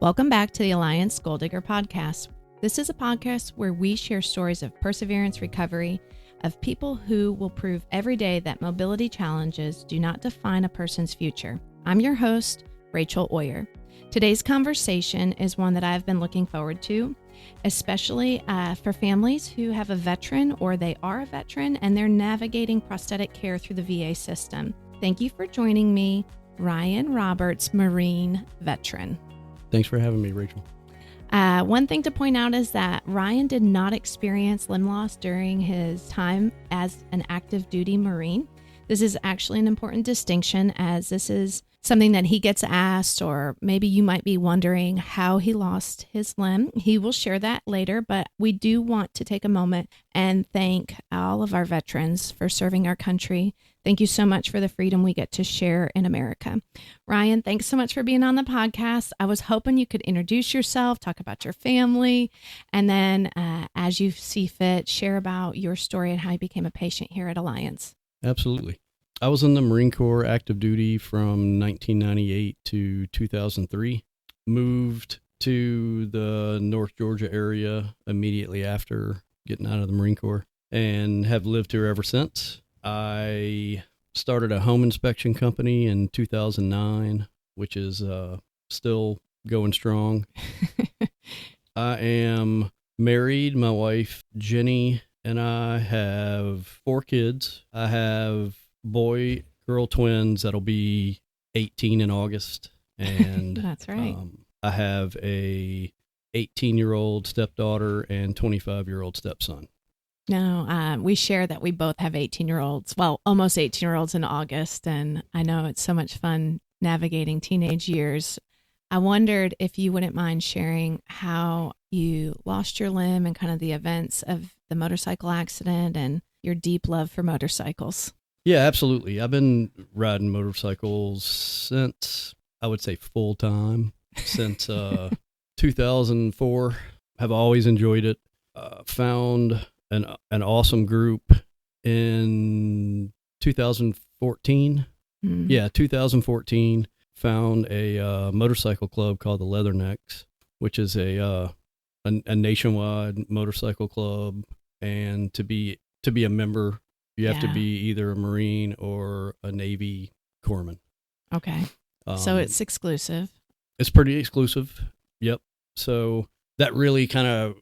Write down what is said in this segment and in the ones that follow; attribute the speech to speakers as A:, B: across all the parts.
A: Welcome back to the Alliance Goal Digger podcast. This is a podcast where we share stories of perseverance, recovery, of people who will prove every day that mobility challenges do not define a person's future. I'm your host, Rachael Auyer. Today's conversation is one that I've been looking forward to, especially for families who have a veteran or they are a veteran and they're navigating prosthetic care through the VA system. Thank you for joining me, Ryan Roberts, Marine veteran.
B: Thanks for having me, Rachel.
A: One thing to point out is that Ryan did not experience limb loss during his time as an active duty Marine. This is actually an important distinction, as this is something that he gets asked, or maybe you might be wondering how he lost his limb. He will share that later, but we do want to take a moment and thank all of our veterans for serving our country. Thank you so much for the freedom we get to share in America. Ryan, thanks so much for being on the podcast. I was hoping you could introduce yourself, talk about your family, and then as you see fit, share about your story and how you became a patient here at Alliance.
B: Absolutely. I was in the Marine Corps active duty from 1998 to 2003. Moved to the North Georgia area immediately after getting out of the Marine Corps and have lived here ever since. I started a home inspection company in 2009, which is still going strong. I am married. My wife, Jenny, and I have 4 kids. I have boy-girl twins that'll be 18 in August. And
A: that's right.
B: I have a 18-year-old stepdaughter and 25-year-old stepson.
A: No, we share that we both have 18-year-olds, well, almost 18-year-olds in August, and I know it's so much fun navigating teenage years. I wondered if you wouldn't mind sharing how you lost your limb and kind of the events of the motorcycle accident and your deep love for motorcycles.
B: Yeah, absolutely. I've been riding motorcycles since, I would say full time, since 2004. Have always enjoyed it. Found an awesome group in 2014. Yeah, 2014. Found a motorcycle club called the Leathernecks, which is a nationwide motorcycle club. And to be a member, you have to be either a Marine or a Navy corpsman.
A: Okay. So it's exclusive.
B: It's pretty exclusive. Yep. So that really kind of,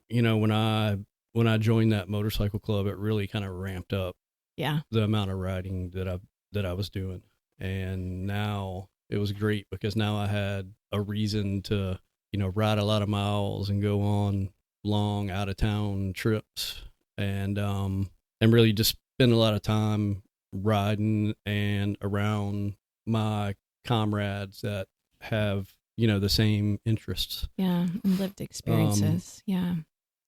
B: when I joined that motorcycle club, it really kind of ramped up the amount of riding that I was doing. And now it was great because now I had a reason to, ride a lot of miles and go on long out of town trips and really just spend a lot of time riding and around my comrades that have, the same interests.
A: Yeah, and lived experiences. Yeah.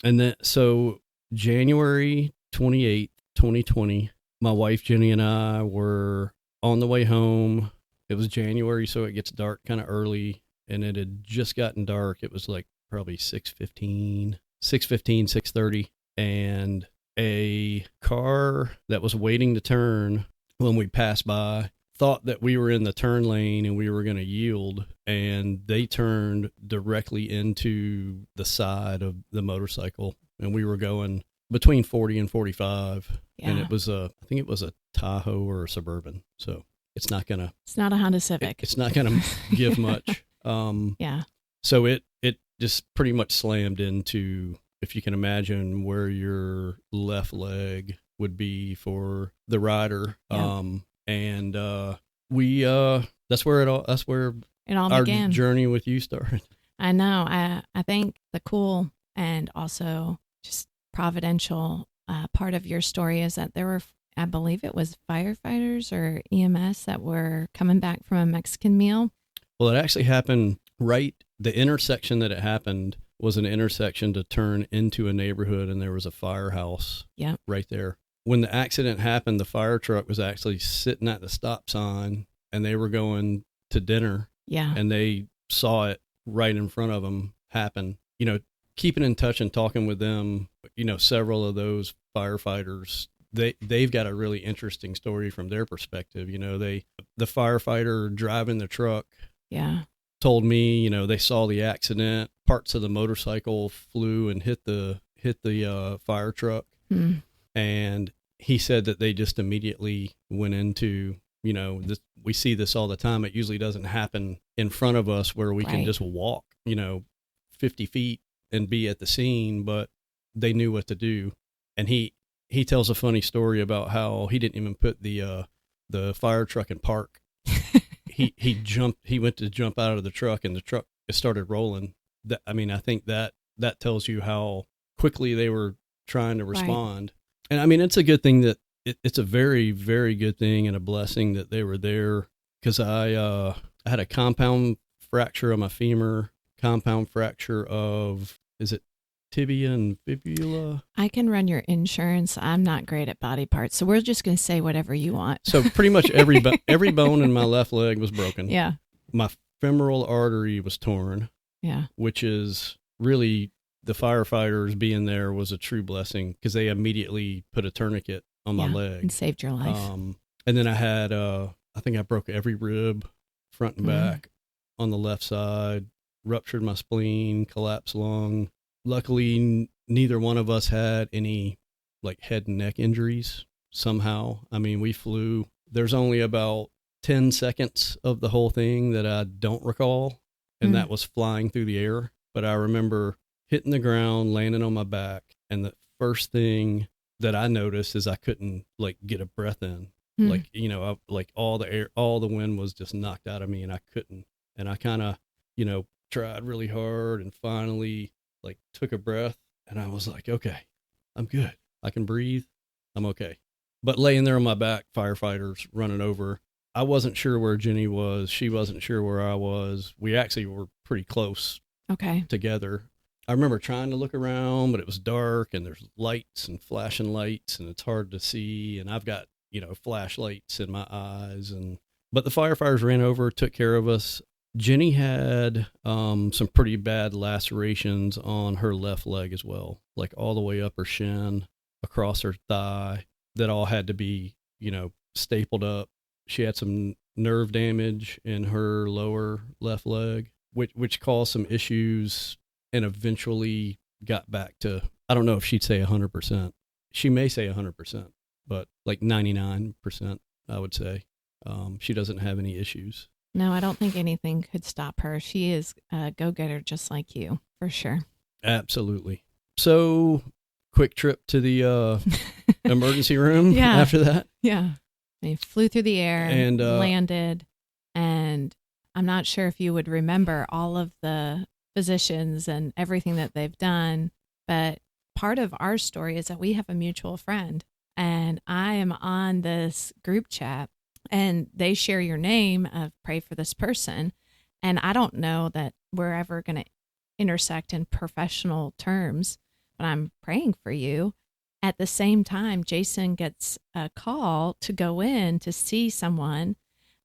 B: And then, so January 28th, 2020, my wife, Jenny, and I were on the way home. It was January, so it gets dark kind of early, and it had just gotten dark. It was like probably 6:30, and a car that was waiting to turn when we passed by thought that we were in the turn lane and we were going to yield, and they turned directly into the side of the motorcycle, and we were going between 40 and 45, and it was I think it was a Tahoe or a Suburban, so it's not a
A: Honda Civic.
B: It's not gonna give much. So it just pretty much slammed into, if you can imagine where your left leg would be for the rider. And that's where it all our
A: began.
B: Journey with you started.
A: I know. I think the cool and also just providential part of your story is that there were, I believe it was firefighters or EMS that were coming back from a Mexican meal.
B: Well, it actually happened the intersection that it happened was an intersection to turn into a neighborhood, and there was a firehouse right there. When the accident happened, the fire truck was actually sitting at the stop sign, and they were going to dinner.
A: Yeah.
B: And they saw it right in front of them happen. Keeping in touch and talking with them, several of those firefighters, they've got a really interesting story from their perspective. The firefighter driving the truck told me, they saw the accident. Parts of the motorcycle flew and hit the fire truck. And he said that they just immediately went into, this, we see this all the time. It usually doesn't happen in front of us where we can just walk, 50 feet and be at the scene, but they knew what to do. And he tells a funny story about how he didn't even put the fire truck in park. He went to jump out of the truck, and the truck started rolling. I think that tells you how quickly they were trying to respond. Right. And it's a good thing that it's a very, very good thing and a blessing that they were there, because I had a compound fracture of my femur, compound fracture of, is it tibia and fibula?
A: I can run your insurance. I'm not great at body parts, so we're just going to say whatever you want.
B: So pretty much every bone in my left leg was broken.
A: Yeah.
B: My femoral artery was torn.
A: Yeah.
B: Which is really, the firefighters being there was a true blessing, because they immediately put a tourniquet on my leg
A: and saved your life.
B: And then I had, I think I broke every rib, front and back, on the left side, ruptured my spleen, collapsed lung. Luckily, neither one of us had any head and neck injuries somehow. We flew. There's only about 10 seconds of the whole thing that I don't recall, and that was flying through the air. But I remember hitting the ground, landing on my back, and the first thing that I noticed is I couldn't get a breath in. All the air, all the wind was just knocked out of me, and I couldn't. And I kind of, tried really hard, and finally took a breath, and I was like, okay, I'm good. I can breathe. I'm okay. But laying there on my back, firefighters running over. I wasn't sure where Jenny was. She wasn't sure where I was. We actually were pretty close together. I remember trying to look around, but it was dark, and there's lights and flashing lights, and it's hard to see. And I've got, flashlights in my eyes. But the firefighters ran over, took care of us. Jenny had some pretty bad lacerations on her left leg as well, all the way up her shin, across her thigh, that all had to be, stapled up. She had some nerve damage in her lower left leg, which caused some issues, and eventually got back to, I don't know if she'd say 100%. She may say 100%, but 99%, I would say. She doesn't have any issues.
A: No, I don't think anything could stop her. She is a go-getter just like you, for sure.
B: Absolutely. So, quick trip to the emergency room after that.
A: Yeah. They flew through the air and landed. And I'm not sure if you would remember all of the physicians and everything that they've done, but part of our story is that we have a mutual friend. And I am on this group chat, and they share your name of pray for this person. And I don't know that we're ever going to intersect in professional terms, but I'm praying for you. At the same time, Jason gets a call to go in to see someone.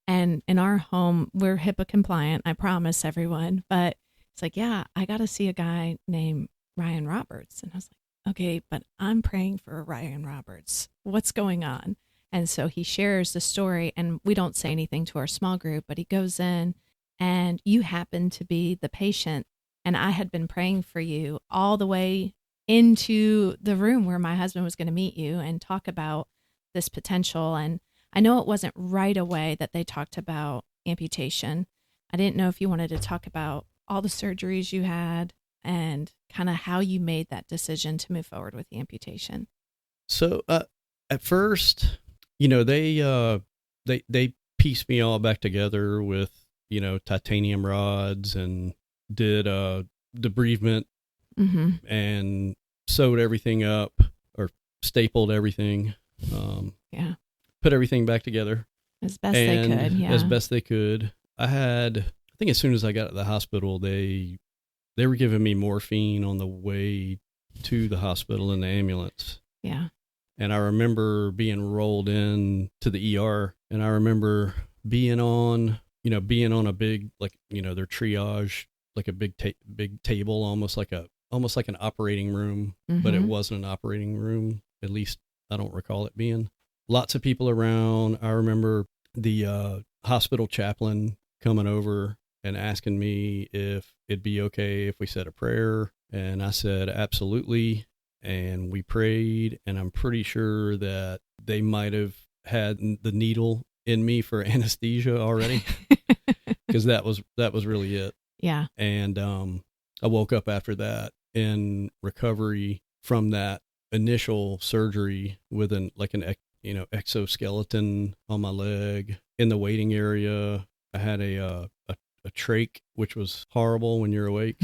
A: And in our home, we're HIPAA compliant, I promise everyone. But it's I got to see a guy named Ryan Roberts. And I was like, okay, but I'm praying for Ryan Roberts. What's going on? And so he shares the story, and we don't say anything to our small group, but he goes in, and you happen to be the patient. And I had been praying for you all the way into the room where my husband was going to meet you and talk about this potential. And I know it wasn't right away that they talked about amputation. I didn't know if you wanted to talk about all the surgeries you had and kind of how you made that decision to move forward with the amputation.
B: So at first, they pieced me all back together with, titanium rods, and did debridement and sewed everything up, or stapled everything. Put everything back together
A: as best they could. Yeah,
B: as best they could. I think as soon as I got to the hospital, they were giving me morphine on the way to the hospital in the ambulance.
A: Yeah.
B: And I remember being rolled in to the ER, and I remember being on a big, their triage, a big table, almost like an operating room, but it wasn't an operating room. At least I don't recall it being. Lots of people around. I remember the hospital chaplain coming over and asking me if it'd be okay if we said a prayer. And I said, absolutely. And we prayed, and I'm pretty sure that they might have had the needle in me for anesthesia already, because that was really it.
A: Yeah.
B: And I woke up after that in recovery from that initial surgery with an exoskeleton on my leg in the waiting area. I had a trach, which was horrible when you're awake.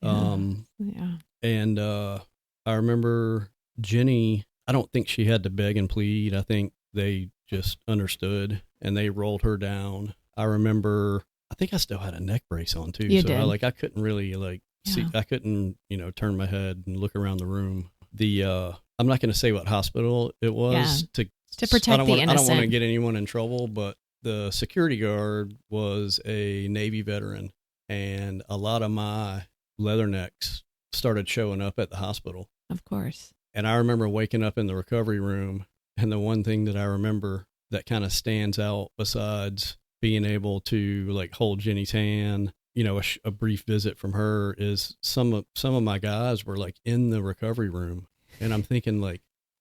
A: Yeah.
B: And I remember Jenny, I don't think she had to beg and plead. I think they just understood, and they rolled her down. I remember, I think I still had a neck brace on too.
A: You
B: so
A: did.
B: I couldn't really see, I couldn't, turn my head and look around the room. I'm not going to say what hospital it was
A: to protect the innocent.
B: I don't want to get anyone in trouble, but the security guard was a Navy veteran, and a lot of my leathernecks started showing up at the hospital.
A: Of course.
B: And I remember waking up in the recovery room, and the one thing that I remember that kind of stands out, besides being able to hold Jenny's hand, a brief visit from her, is some of my guys were in the recovery room, and I'm thinking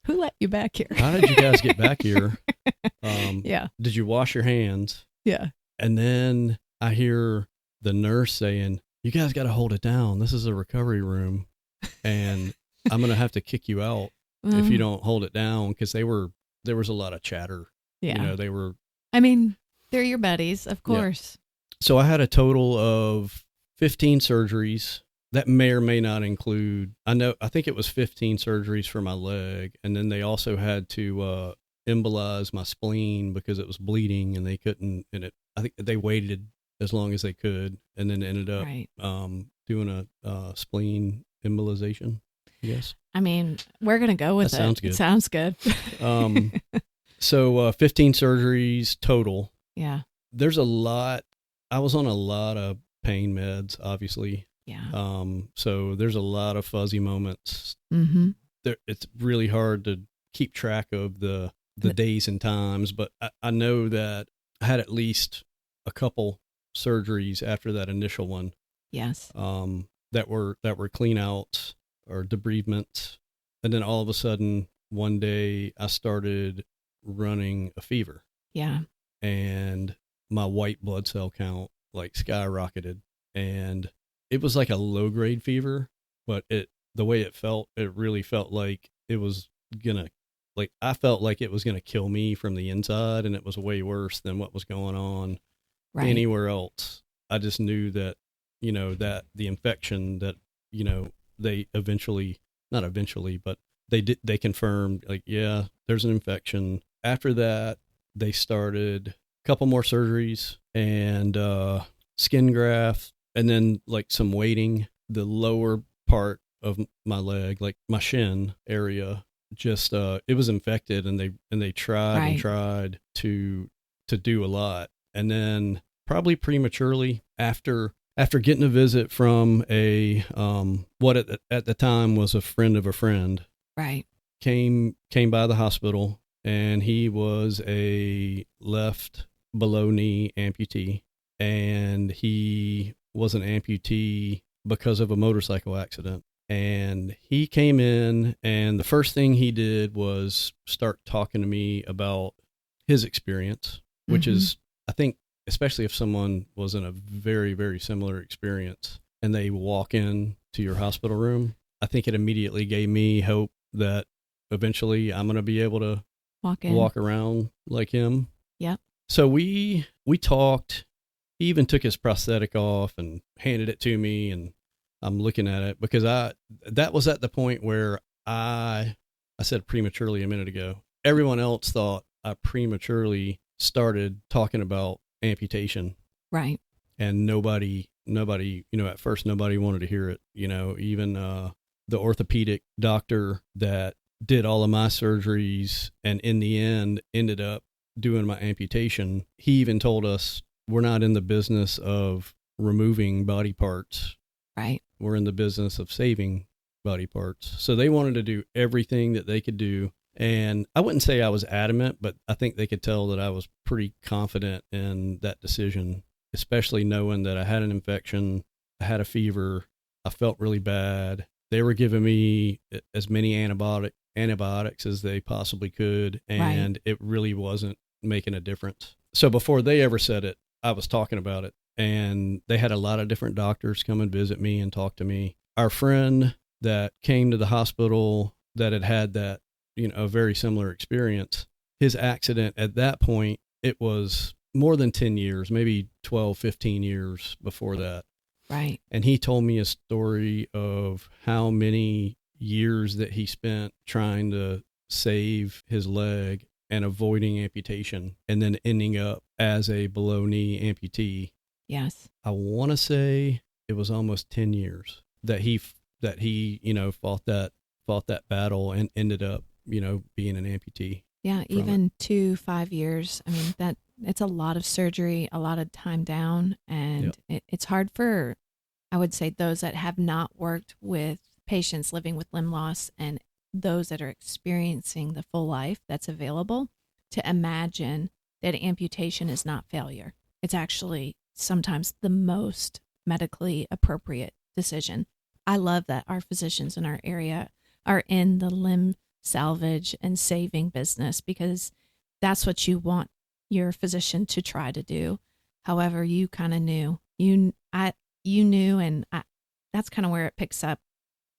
A: who let you back here?
B: How did you guys get back here?
A: Yeah.
B: Did you wash your hands?
A: Yeah.
B: And then I hear the nurse saying, you guys got to hold it down. This is a recovery room, and I'm going to have to kick you out if you don't hold it down, because there was a lot of chatter.
A: Yeah.
B: They were.
A: I mean, they're your buddies, of course.
B: Yeah. So I had a total of 15 surgeries. That may or may not include, I think it was 15 surgeries for my leg. And then they also had to embolize my spleen because it was bleeding, and they couldn't, I think they waited as long as they could, and then ended up doing a spleen embolization, I guess.
A: I mean, we're going to go with it.
B: Sounds good.
A: It sounds good.
B: So 15 surgeries total.
A: Yeah.
B: There's a lot. I was on a lot of pain meds, obviously.
A: Yeah.
B: So there's a lot of fuzzy moments.
A: Mm-hmm.
B: It's really hard to keep track of the days and times, but I know that I had at least a couple surgeries after that initial one.
A: Yes.
B: That were clean outs or debridements. And then all of a sudden, one day I started running a fever.
A: Yeah.
B: And my white blood cell count skyrocketed, and it was like a low grade fever, but the way it felt, it really felt like it was I felt like it was gonna kill me from the inside, and it was way worse than what was going on anywhere else. I just knew that, that the infection that, they not eventually, but they confirmed yeah, there's an infection. After that, they started a couple more surgeries and skin graft, and then some waiting. The lower part of my leg, my shin area, just it was infected, and they tried and tried to do a lot. And then probably prematurely, after getting a visit from a what at the time was a friend of a friend, came by the hospital, and he was a left below knee amputee, and he was an amputee because of a motorcycle accident. And he came in, and the first thing he did was start talking to me about his experience, which is, I think, especially if someone was in a very, very similar experience and they walk in to your hospital room, I think it immediately gave me hope that eventually I'm going to be able to walk around like him.
A: Yeah.
B: So we talked. He even took his prosthetic off and handed it to me, and I'm looking at it because that was at the point where I said prematurely a minute ago. Everyone else thought I prematurely started talking about amputation.
A: Right.
B: And nobody, at first nobody wanted to hear it. Even the orthopedic doctor that did all of my surgeries and in the end ended up doing my amputation, he even told us, we're not in the business of removing body parts.
A: Right.
B: We're in the business of saving body parts. So they wanted to do everything that they could do. And I wouldn't say I was adamant, but I think they could tell that I was pretty confident in that decision. especially knowing that I had an infection, I had a fever, I felt really bad. They were giving me as many antibiotics as they possibly could, and it really wasn't making a difference. So before they ever said it, I was talking about it, and they had a lot of different doctors come and visit me and talk to me. Our friend that came to the hospital that had that, a very similar experience, his accident at that point, it was more than 10 years, maybe 12, 15 years before that.
A: Right.
B: And he told me a story of how many years that he spent trying to save his leg and avoiding amputation, and then ending up as a below knee amputee.
A: Yes.
B: I want to say it was almost 10 years that he fought that battle and ended up, being an amputee.
A: Yeah, even 2 5 years. I mean, that it's a lot of surgery, a lot of time down, and it's hard for, I would say, those that have not worked with patients living with limb loss and those that are experiencing the full life that's available to imagine that amputation is not failure. It's actually sometimes the most medically appropriate decision. I love that our physicians in our area are in the limb salvage and saving business, because that's what you want your physician to try to do. However, you kind of knew, you knew, and that's kind of where it picks up,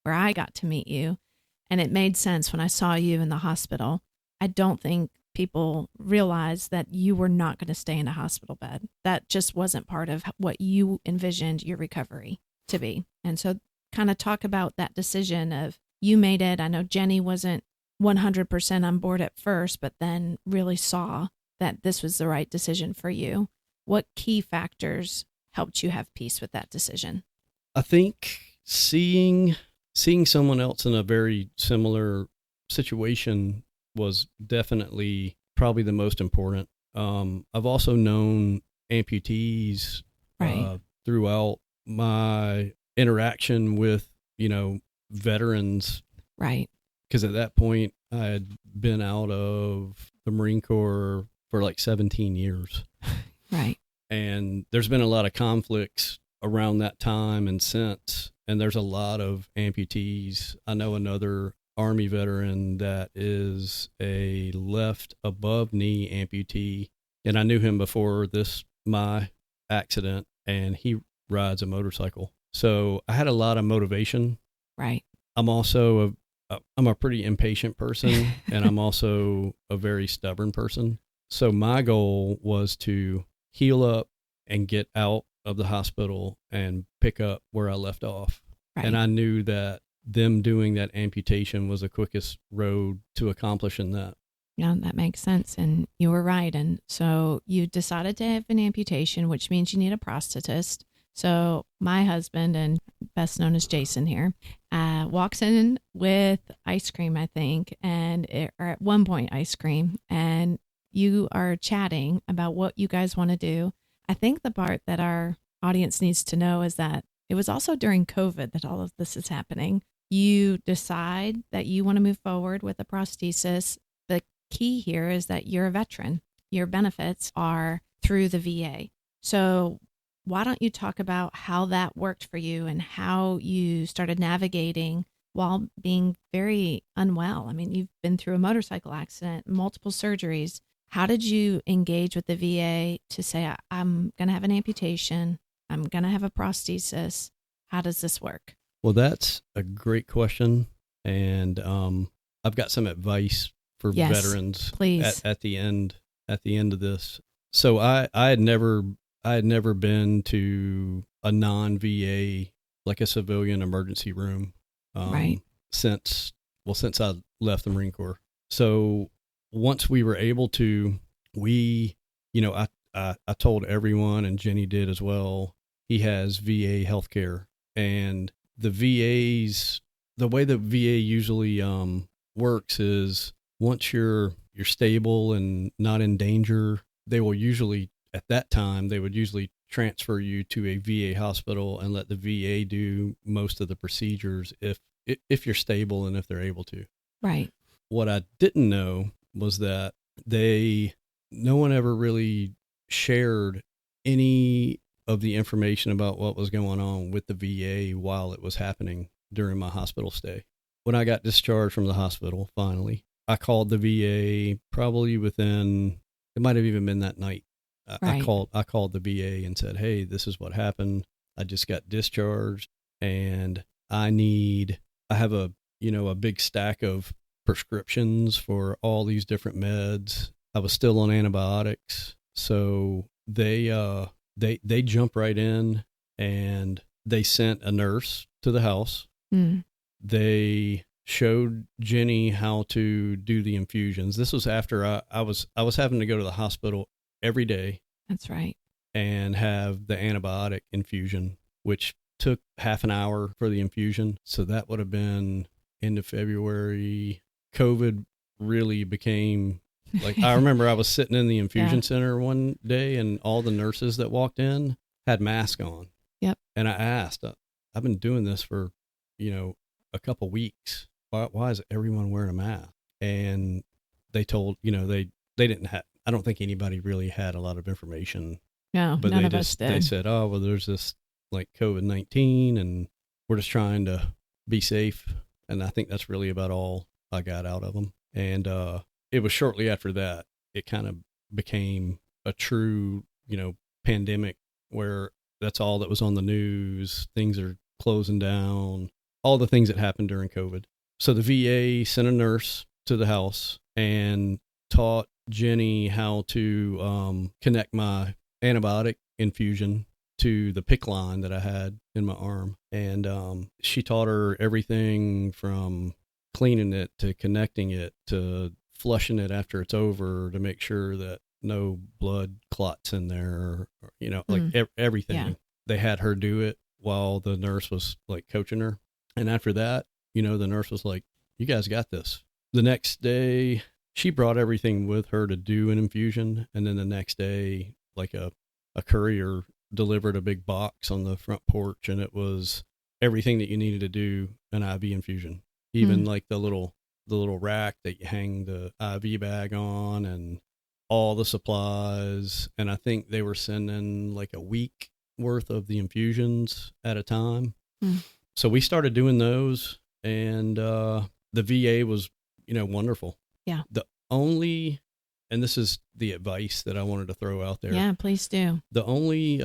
A: where I got to meet you. And it made sense when I saw you in the hospital. I don't think people realized that you were not going to stay in a hospital bed. That just wasn't part of what you envisioned your recovery to be. And so kind of talk about that decision of, you made it. I know Jenny wasn't 100% on board at first, but then really saw that this was the right decision for you. What key factors helped you have peace with that decision?
B: I think seeing someone else in a very similar situation was definitely probably the most important. I've also known amputees throughout my interaction with, veterans.
A: Right.
B: Because at that point, I had been out of the Marine Corps for like 17 years.
A: Right.
B: And there's been a lot of conflicts around that time and since, and there's a lot of amputees. I know another Army veteran that is a left above knee amputee, and I knew him before my accident, and he rides a motorcycle. So I had a lot of motivation.
A: Right.
B: I'm also I'm a pretty impatient person, and I'm also a very stubborn person. So my goal was to heal up and get out of the hospital and pick up where I left off. Right. And I knew that them doing that amputation was the quickest road to accomplishing that.
A: Yeah, that makes sense. And you were right. And so you decided to have an amputation, which means you need a prosthetist. So my husband, and best known as Jason here, walks in with ice cream, I think, or at one point ice cream, and you are chatting about what you guys want to do. I think the part that our audience needs to know is that it was also during COVID that all of this is happening. You decide that you want to move forward with a prosthesis. The key here is that you're a veteran. Your benefits are through the VA. So why don't you talk about how that worked for you and how you started navigating while being very unwell? I mean, you've been through a motorcycle accident, multiple surgeries. How did you engage with the VA to say, I'm going to have an amputation, I'm going to have a prosthesis? How does this work?
B: Well, that's a great question. And I've got some advice for veterans
A: please.
B: At the end of this. So I had never been to a non-VA, like a civilian emergency room, since I left the Marine Corps. So once we were able to, I told everyone, and Jenny did as well, he has VA healthcare, and the way the VA usually works is once you're stable and not in danger, they will usually, at that time, they would usually transfer you to a VA hospital and let the VA do most of the procedures if you're stable and if they're able to.
A: Right.
B: What I didn't know was that no one ever really shared any of the information about what was going on with the VA while it was happening during my hospital stay. When I got discharged from the hospital, finally, I called the VA probably within, it might have even been that night.
A: Right.
B: I called the VA and said, hey, this is what happened. I just got discharged and I have a big stack of prescriptions for all these different meds. I was still on antibiotics. So they jump right in and they sent a nurse to the house.
A: Mm.
B: They showed Jenny how to do the infusions. This was after I was having to go to the hospital every day.
A: That's right.
B: And have the antibiotic infusion, which took half an hour for the infusion. So that would have been end of February. COVID really became like, I remember I was sitting in the infusion center one day and all the nurses that walked in had masks on.
A: Yep.
B: And I asked, I've been doing this for, a couple weeks. Why is everyone wearing a mask? And they told, they didn't have, I don't think anybody really had a lot of information.
A: No,
B: but
A: none of us did.
B: They said, oh, well, there's this like COVID-19 and we're just trying to be safe. And I think that's really about all I got out of them. And it was shortly after that, it kind of became a true, pandemic where that's all that was on the news. Things are closing down, all the things that happened during COVID. So the VA sent a nurse to the house and taught Jenny how to connect my antibiotic infusion to the PICC line that I had in my arm. And she taught her everything from cleaning it to connecting it to flushing it after it's over to make sure that no blood clots in there, or everything. Yeah. They had her do it while the nurse was like coaching her. And after that, the nurse was like, you guys got this. The next day, she brought everything with her to do an infusion. And then the next day, like a courier delivered a big box on the front porch, and it was everything that you needed to do an IV infusion. Even like the little rack that you hang the IV bag on and all the supplies. And I think they were sending like a week worth of the infusions at a time. So we started doing those, and the VA was, wonderful.
A: Yeah.
B: And this is the advice that I wanted to throw out there.
A: Yeah, please do.
B: The only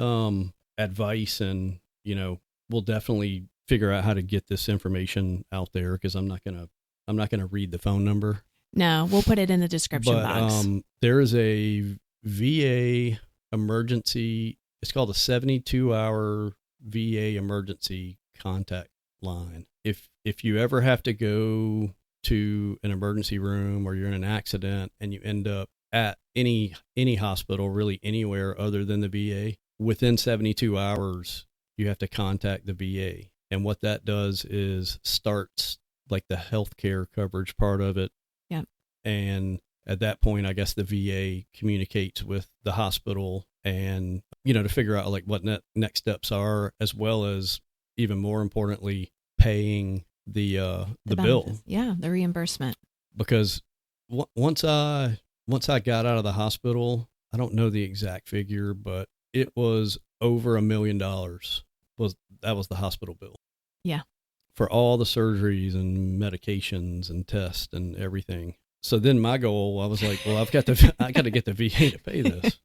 B: advice, and, we'll definitely figure out how to get this information out there because I'm not going to read the phone number.
A: No, we'll put it in the description box.
B: There is a VA emergency. It's called a 72-hour VA emergency contact line. If you ever have to go to an emergency room or you're in an accident and you end up at any hospital, really anywhere other than the VA, within 72 hours, you have to contact the VA. And what that does is starts like the healthcare coverage part of it.
A: Yeah.
B: And at that point, I guess the VA communicates with the hospital and, to figure out like what next steps are, as well as even more importantly, paying the bill.
A: Yeah. The reimbursement. Because
B: once I got out of the hospital, I don't know the exact figure, but it was over $1 million. That was the hospital bill.
A: Yeah.
B: For all the surgeries and medications and tests and everything. So then my goal, I was like, well, I got to get the VA to pay this.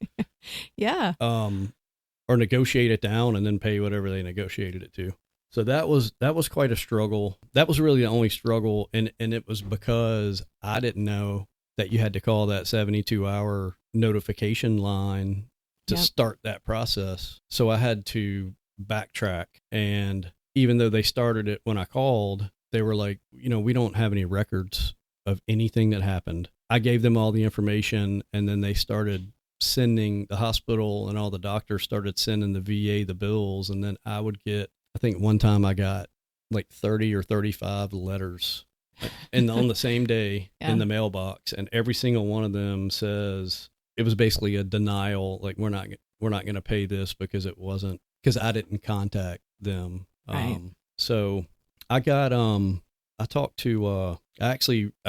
A: Yeah.
B: Or negotiate it down and then pay whatever they negotiated it to. So that was quite a struggle. That was really the only struggle. And it was because I didn't know that you had to call that 72-hour notification line to start that process. So I had to backtrack. And even though they started it when I called, they were like, we don't have any records of anything that happened. I gave them all the information, and then they started sending the hospital and all the doctors started sending the VA the bills. And then I would get, I think one time I got like 30 or 35 letters and on the same day in the mailbox. And every single one of them says it was basically a denial. Like, we're not going to pay this because I didn't contact them.
A: Right.
B: So I got, I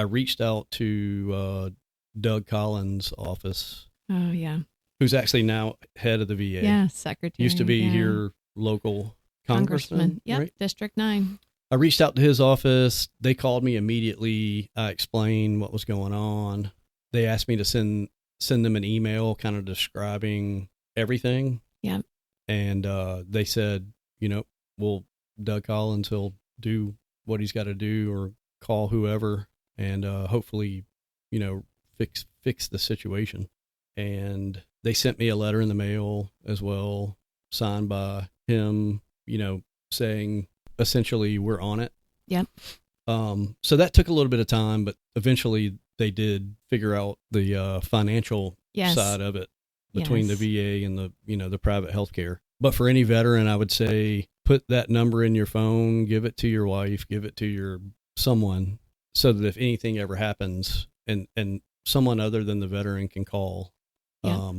B: reached out to Doug Collins' office.
A: Oh, yeah.
B: who's actually now head of the VA.
A: Yeah, secretary.
B: Used to be here local congressman.
A: Yep,
B: right?
A: District 9.
B: I reached out to his office. They called me immediately. I explained what was going on. They asked me to send them an email kind of describing everything.
A: Yeah.
B: And they said, well, Doug Collins, he'll do what he's got to do or call whoever and hopefully, fix the situation. And they sent me a letter in the mail as well, signed by him, saying essentially we're on it.
A: Yep.
B: So that took a little bit of time, but eventually they did figure out the financial side of it between the VA and the private healthcare. But for any veteran, I would say put that number in your phone, give it to your wife, give it to your someone, so that if anything ever happens and someone other than the veteran can call.
A: Yeah.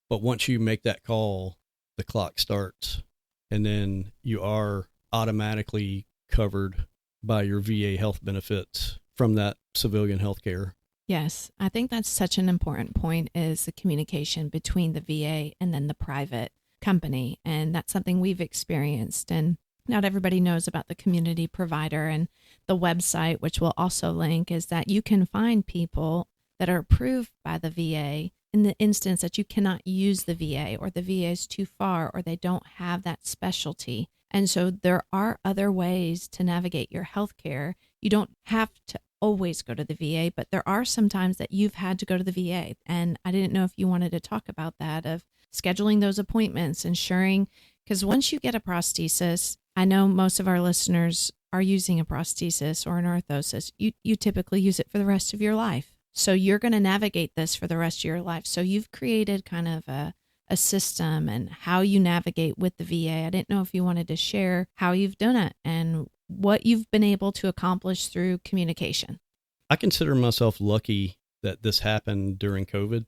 B: But once you make that call, the clock starts, and then you are automatically covered by your VA health benefits from that civilian health care.
A: Yes, I think that's such an important point, is the communication between the VA and then the private company. And that's something we've experienced. And not everybody knows about the community provider, and the website, which we'll also link, is that you can find people that are approved by the VA in the instance that you cannot use the VA, or the VA is too far, or they don't have that specialty. And so there are other ways to navigate your health care. You don't have to always go to the VA, but there are some times that you've had to go to the VA. And I didn't know if you wanted to talk about that, of scheduling those appointments, ensuring, because once you get a prosthesis, I know most of our listeners are using a prosthesis or an orthosis. You typically use it for the rest of your life. So you're going to navigate this for the rest of your life. So you've created kind of a system and how you navigate with the VA. I didn't know if you wanted to share how you've done it and what you've been able to accomplish through communication.
B: I consider myself lucky that this happened during COVID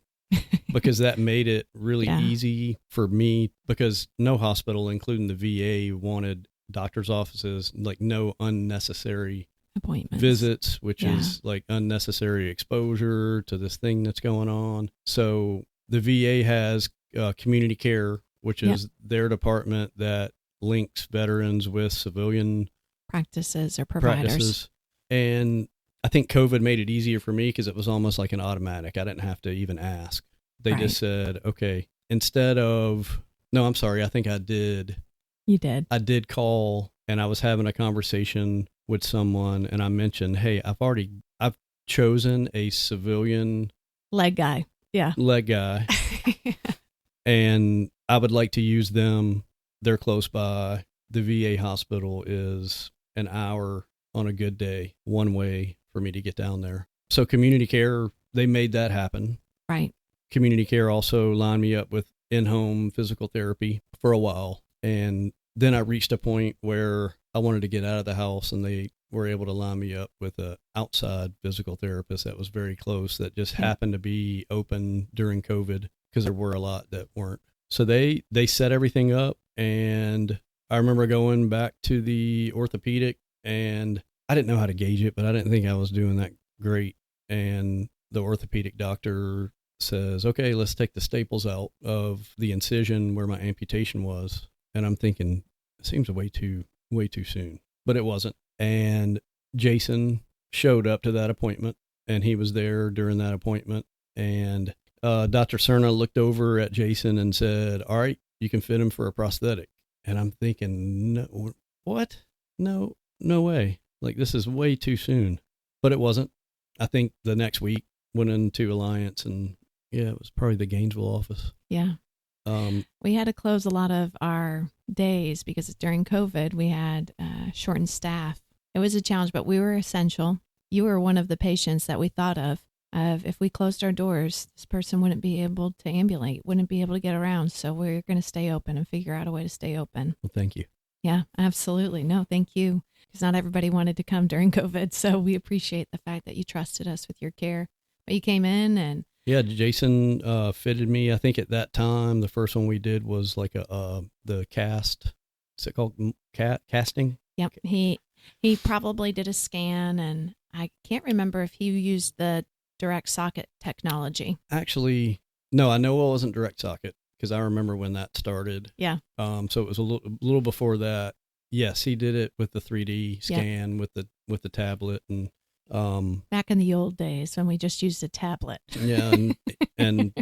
B: because that made it really easy for me, because no hospital, including the VA, wanted doctor's offices, like no unnecessary
A: appointments,
B: visits, which is like unnecessary exposure to this thing that's going on. So the VA has community care, which is their department that links veterans with civilian
A: practices or providers.
B: And I think COVID made it easier for me because it was almost like an automatic. I didn't have to even ask. They just said, okay, instead of, no, I'm sorry, I think I did.
A: You did.
B: I did call, and I was having a conversation with someone, and I mentioned, hey, I've chosen a civilian
A: leg guy. Yeah.
B: Leg guy. And I would like to use them. They're close by. The VA hospital is an hour on a good day, one way for me to get down there. So community care, they made that happen.
A: Right.
B: Community care also lined me up with in-home physical therapy for a while. And then I reached a point where I wanted to get out of the house, and they were able to line me up with an outside physical therapist that was very close, that just happened to be open during COVID, because there were a lot that weren't. So they set everything up, and I remember going back to the orthopedic, and I didn't know how to gauge it, but I didn't think I was doing that great. And the orthopedic doctor says, okay, let's take the staples out of the incision where my amputation was. And I'm thinking, it seems way too soon, but it wasn't. And Jason showed up to that appointment, and he was there during that appointment. And Dr. Cerna looked over at Jason and said, all right, you can fit him for a prosthetic. And I'm thinking, no, what? No way. Like, this is way too soon. But it wasn't. I think the next week went into Alliance, and it was probably the Gainesville office.
A: Yeah. We had to close a lot of our days because during COVID we had shortened staff. It was a challenge, but we were essential. You were one of the patients that we thought of if we closed our doors, this person wouldn't be able to ambulate, wouldn't be able to get around. So we're going to stay open and figure out a way to stay open.
B: Well, thank you.
A: Yeah, absolutely. No, thank you. Because not everybody wanted to come during COVID. So we appreciate the fact that you trusted us with your care. But you came in and...
B: Yeah, Jason fitted me. I think at that time, the first one we did was like the cast. Is it called casting?
A: Yep. He probably did a scan, and I can't remember if he used the direct socket technology.
B: Actually, No, I know it wasn't direct socket because I remember when that started.
A: Yeah.
B: So it was a little before that. Yes, he did it with the 3D scan with the tablet and
A: back in the old days when we just used a tablet.
B: Yeah, and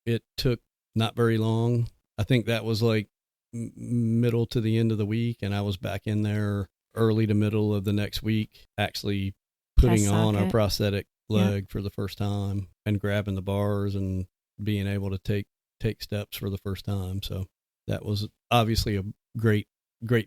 B: it took not very long. I think that was like middle to the end of the week, and I was back in there early to middle of the next week, actually putting on a prosthetic leg for the first time and grabbing the bars and being able to take steps for the first time. So that was obviously a great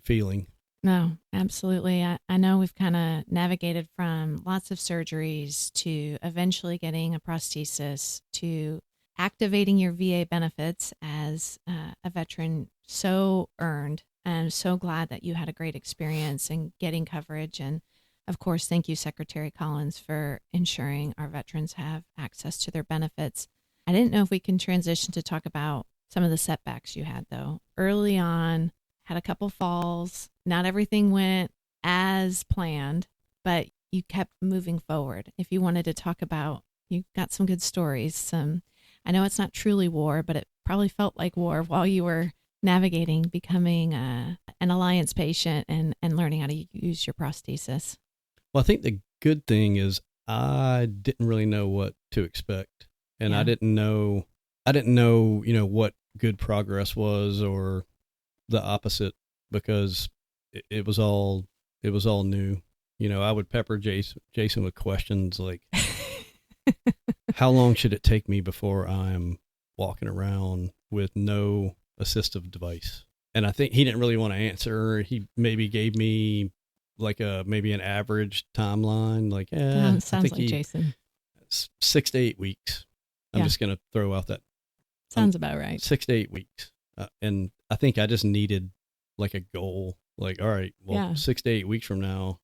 B: feeling.
A: No, absolutely. I know we've kind of navigated from lots of surgeries to eventually getting a prosthesis to activating your VA benefits as a veteran so earned, and so glad that you had a great experience in getting coverage. And of course, thank you, Secretary Collins, for ensuring our veterans have access to their benefits. I didn't know if we can transition to talk about some of the setbacks you had, though. Early on, had a couple falls. Not everything went as planned, but you kept moving forward. If you wanted to talk about, you got some good stories. I know it's not truly war, but it probably felt like war while you were navigating becoming an alliance patient and learning how to use your prosthesis.
B: Well, I think the good thing is I didn't really know what to expect, and I didn't know, what good progress was or the opposite, because it was all new. I would pepper Jason with questions like, how long should it take me before I'm walking around with no assistive device? And I think he didn't really want to answer. He maybe gave me like maybe an average timeline, like
A: sounds
B: I think
A: like Jason.
B: 6 to 8 weeks. I'm just going to throw out that.
A: Sounds about right.
B: 6 to 8 weeks. And I think I just needed like a goal, like, all right, well, 6 to 8 weeks from now,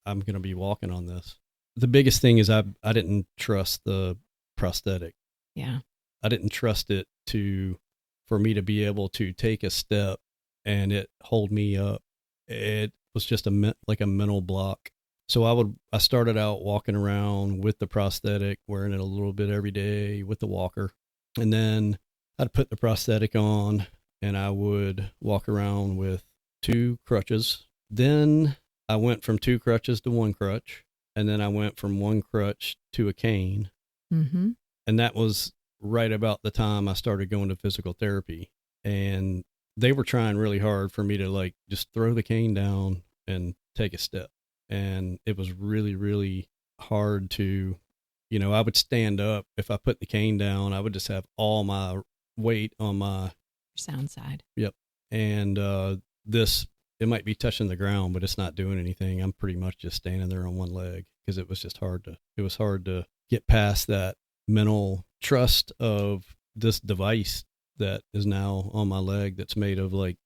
B: I'm going to be walking on this. The biggest thing is I didn't trust the prosthetic.
A: Yeah.
B: I didn't trust it for me to be able to take a step and it hold me up. It was just a mental block. So I started out walking around with the prosthetic, wearing it a little bit every day with the walker. And then I'd put the prosthetic on and I would walk around with 2 crutches. Then I went from 2 crutches to 1 crutch. And then I went from 1 crutch to a cane.
A: Mm-hmm.
B: And that was right about the time I started going to physical therapy. And they were trying really hard for me to like just throw the cane down and take a step. And it was really, really hard to, I would stand up. If I put the cane down, I would just have all my weight on my
A: sound side.
B: Yep. And it might be touching the ground, but it's not doing anything. I'm pretty much just standing there on one leg because it was just hard to get past that mental trust of this device that is now on my leg that's made of like,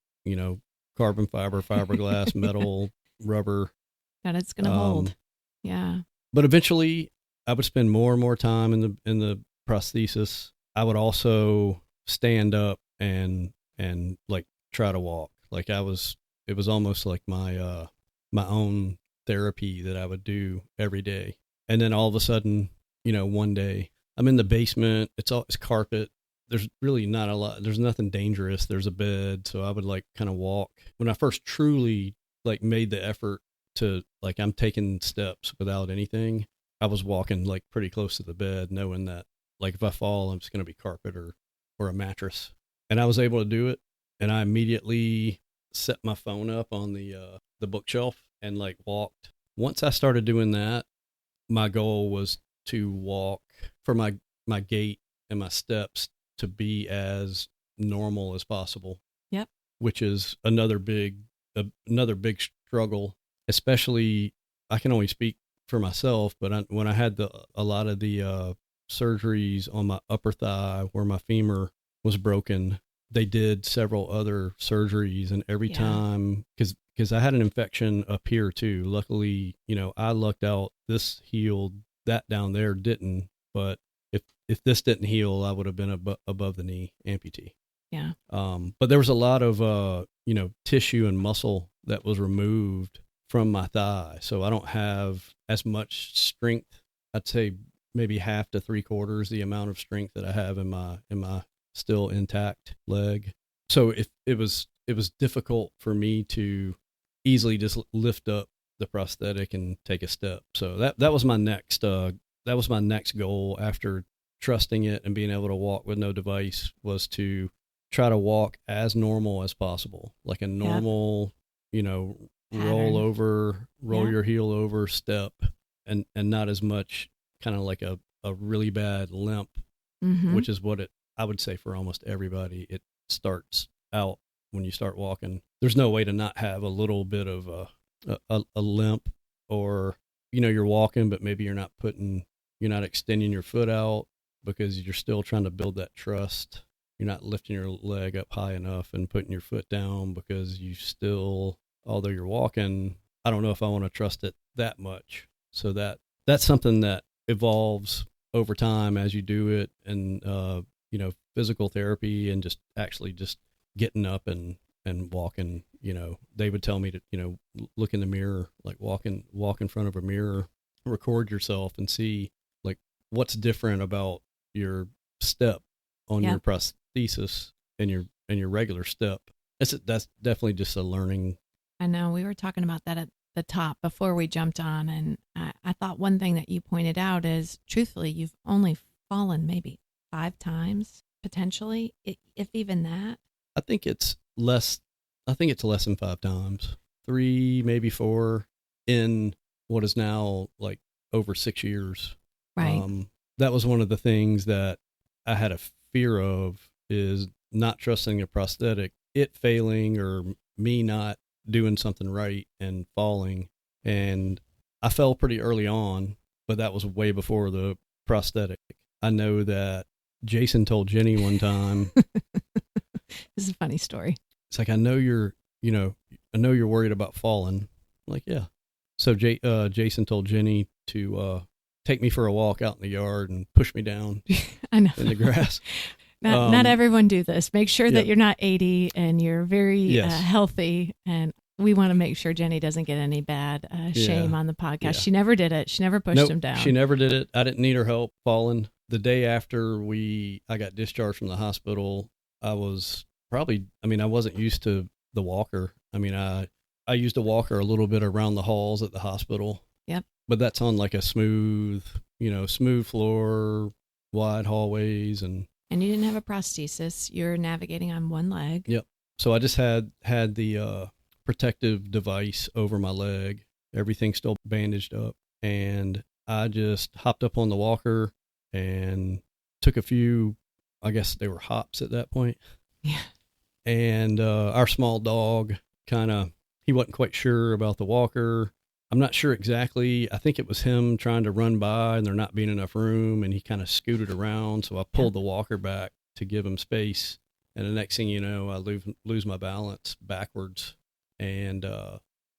B: carbon fiber, fiberglass, metal, rubber.
A: That it's going to hold. Yeah.
B: But eventually I would spend more and more time in the prosthesis. I would also stand up and like try to walk. Like it was almost like my own therapy that I would do every day. And then all of a sudden, one day I'm in the basement. It's carpet. There's really not a lot. There's nothing dangerous. There's a bed. So I would like kind of walk. When I first truly like made the effort to like, I'm taking steps without anything, I was walking like pretty close to the bed, knowing that like if I fall, I'm just going to be carpet or a mattress. And I was able to do it. And I immediately set my phone up on the bookshelf and like walked. Once I started doing that, my goal was to walk for my gait and my steps to be as normal as possible.
A: Yep.
B: Which is another big struggle, especially I can only speak for myself, but when I had a lot of the surgeries on my upper thigh where my femur was broken, they did several other surgeries, and every time, because I had an infection up here too. Luckily, I lucked out. This healed. That down there didn't. But if this didn't heal, I would have been above the knee amputee.
A: Yeah.
B: But there was a lot of tissue and muscle that was removed from my thigh, so I don't have as much strength. I'd say maybe half to 3/4 the amount of strength that I have in my still intact leg. So if it was difficult for me to easily just lift up the prosthetic and take a step. So that was my next goal after trusting it and being able to walk with no device, was to try to walk as normal as possible, like a normal, roll your heel over step, and not as much kind of like a really bad limp, which is what I would say for almost everybody. It starts out when you start walking. There's no way to not have a little bit of a limp, or, you're walking, but maybe you're not extending your foot out because you're still trying to build that trust. You're not lifting your leg up high enough and putting your foot down because you still, although you're walking, I don't know if I want to trust it that much. So that's something that evolves over time as you do it, and physical therapy, and just actually just getting up and walking. They would tell me to look in the mirror, like walk in front of a mirror, record yourself, and see like what's different about your step on your prosthesis and your regular step. That's definitely just a learning.
A: I know we were talking about that at the top before we jumped on, and I thought one thing that you pointed out is, truthfully, you've only fallen maybe 5 times potentially, if even that.
B: I think it's less than 5 times, 3, maybe 4, in what is now like over 6 years.
A: Right.
B: That was one of the things that I had a fear of, is not trusting a prosthetic, it failing, or me not doing something right and falling. And I fell pretty early on, but that was way before the prosthetic. I know that Jason told Jenny one time,
A: this is a funny story.
B: It's like, I know you're worried about falling. I'm like, yeah. So Jason told Jenny to take me for a walk out in the yard and push me down
A: I know.
B: in the grass.
A: Not everyone do this. Make sure that you're not 80 and you're very healthy. And we want to make sure Jenny doesn't get any bad shame on the podcast. Yeah. She never did it. She never pushed him down.
B: She never did it. I didn't need her help falling. The day after I got discharged from the hospital, I wasn't used to the walker. I used a walker a little bit around the halls at the hospital.
A: Yep.
B: But that's on like a smooth floor, wide hallways, and
A: you didn't have a prosthesis. You're navigating on one leg.
B: Yep. So I just had the protective device over my leg. Everything's still bandaged up, and I just hopped up on the walker and took a few, I guess they were hops at that point.
A: Yeah.
B: And our small dog he wasn't quite sure about the walker. I'm not sure exactly. I think it was him trying to run by and there not being enough room, and he kind of scooted around. So I pulled the walker back to give him space. And the next thing you know, I lose my balance backwards and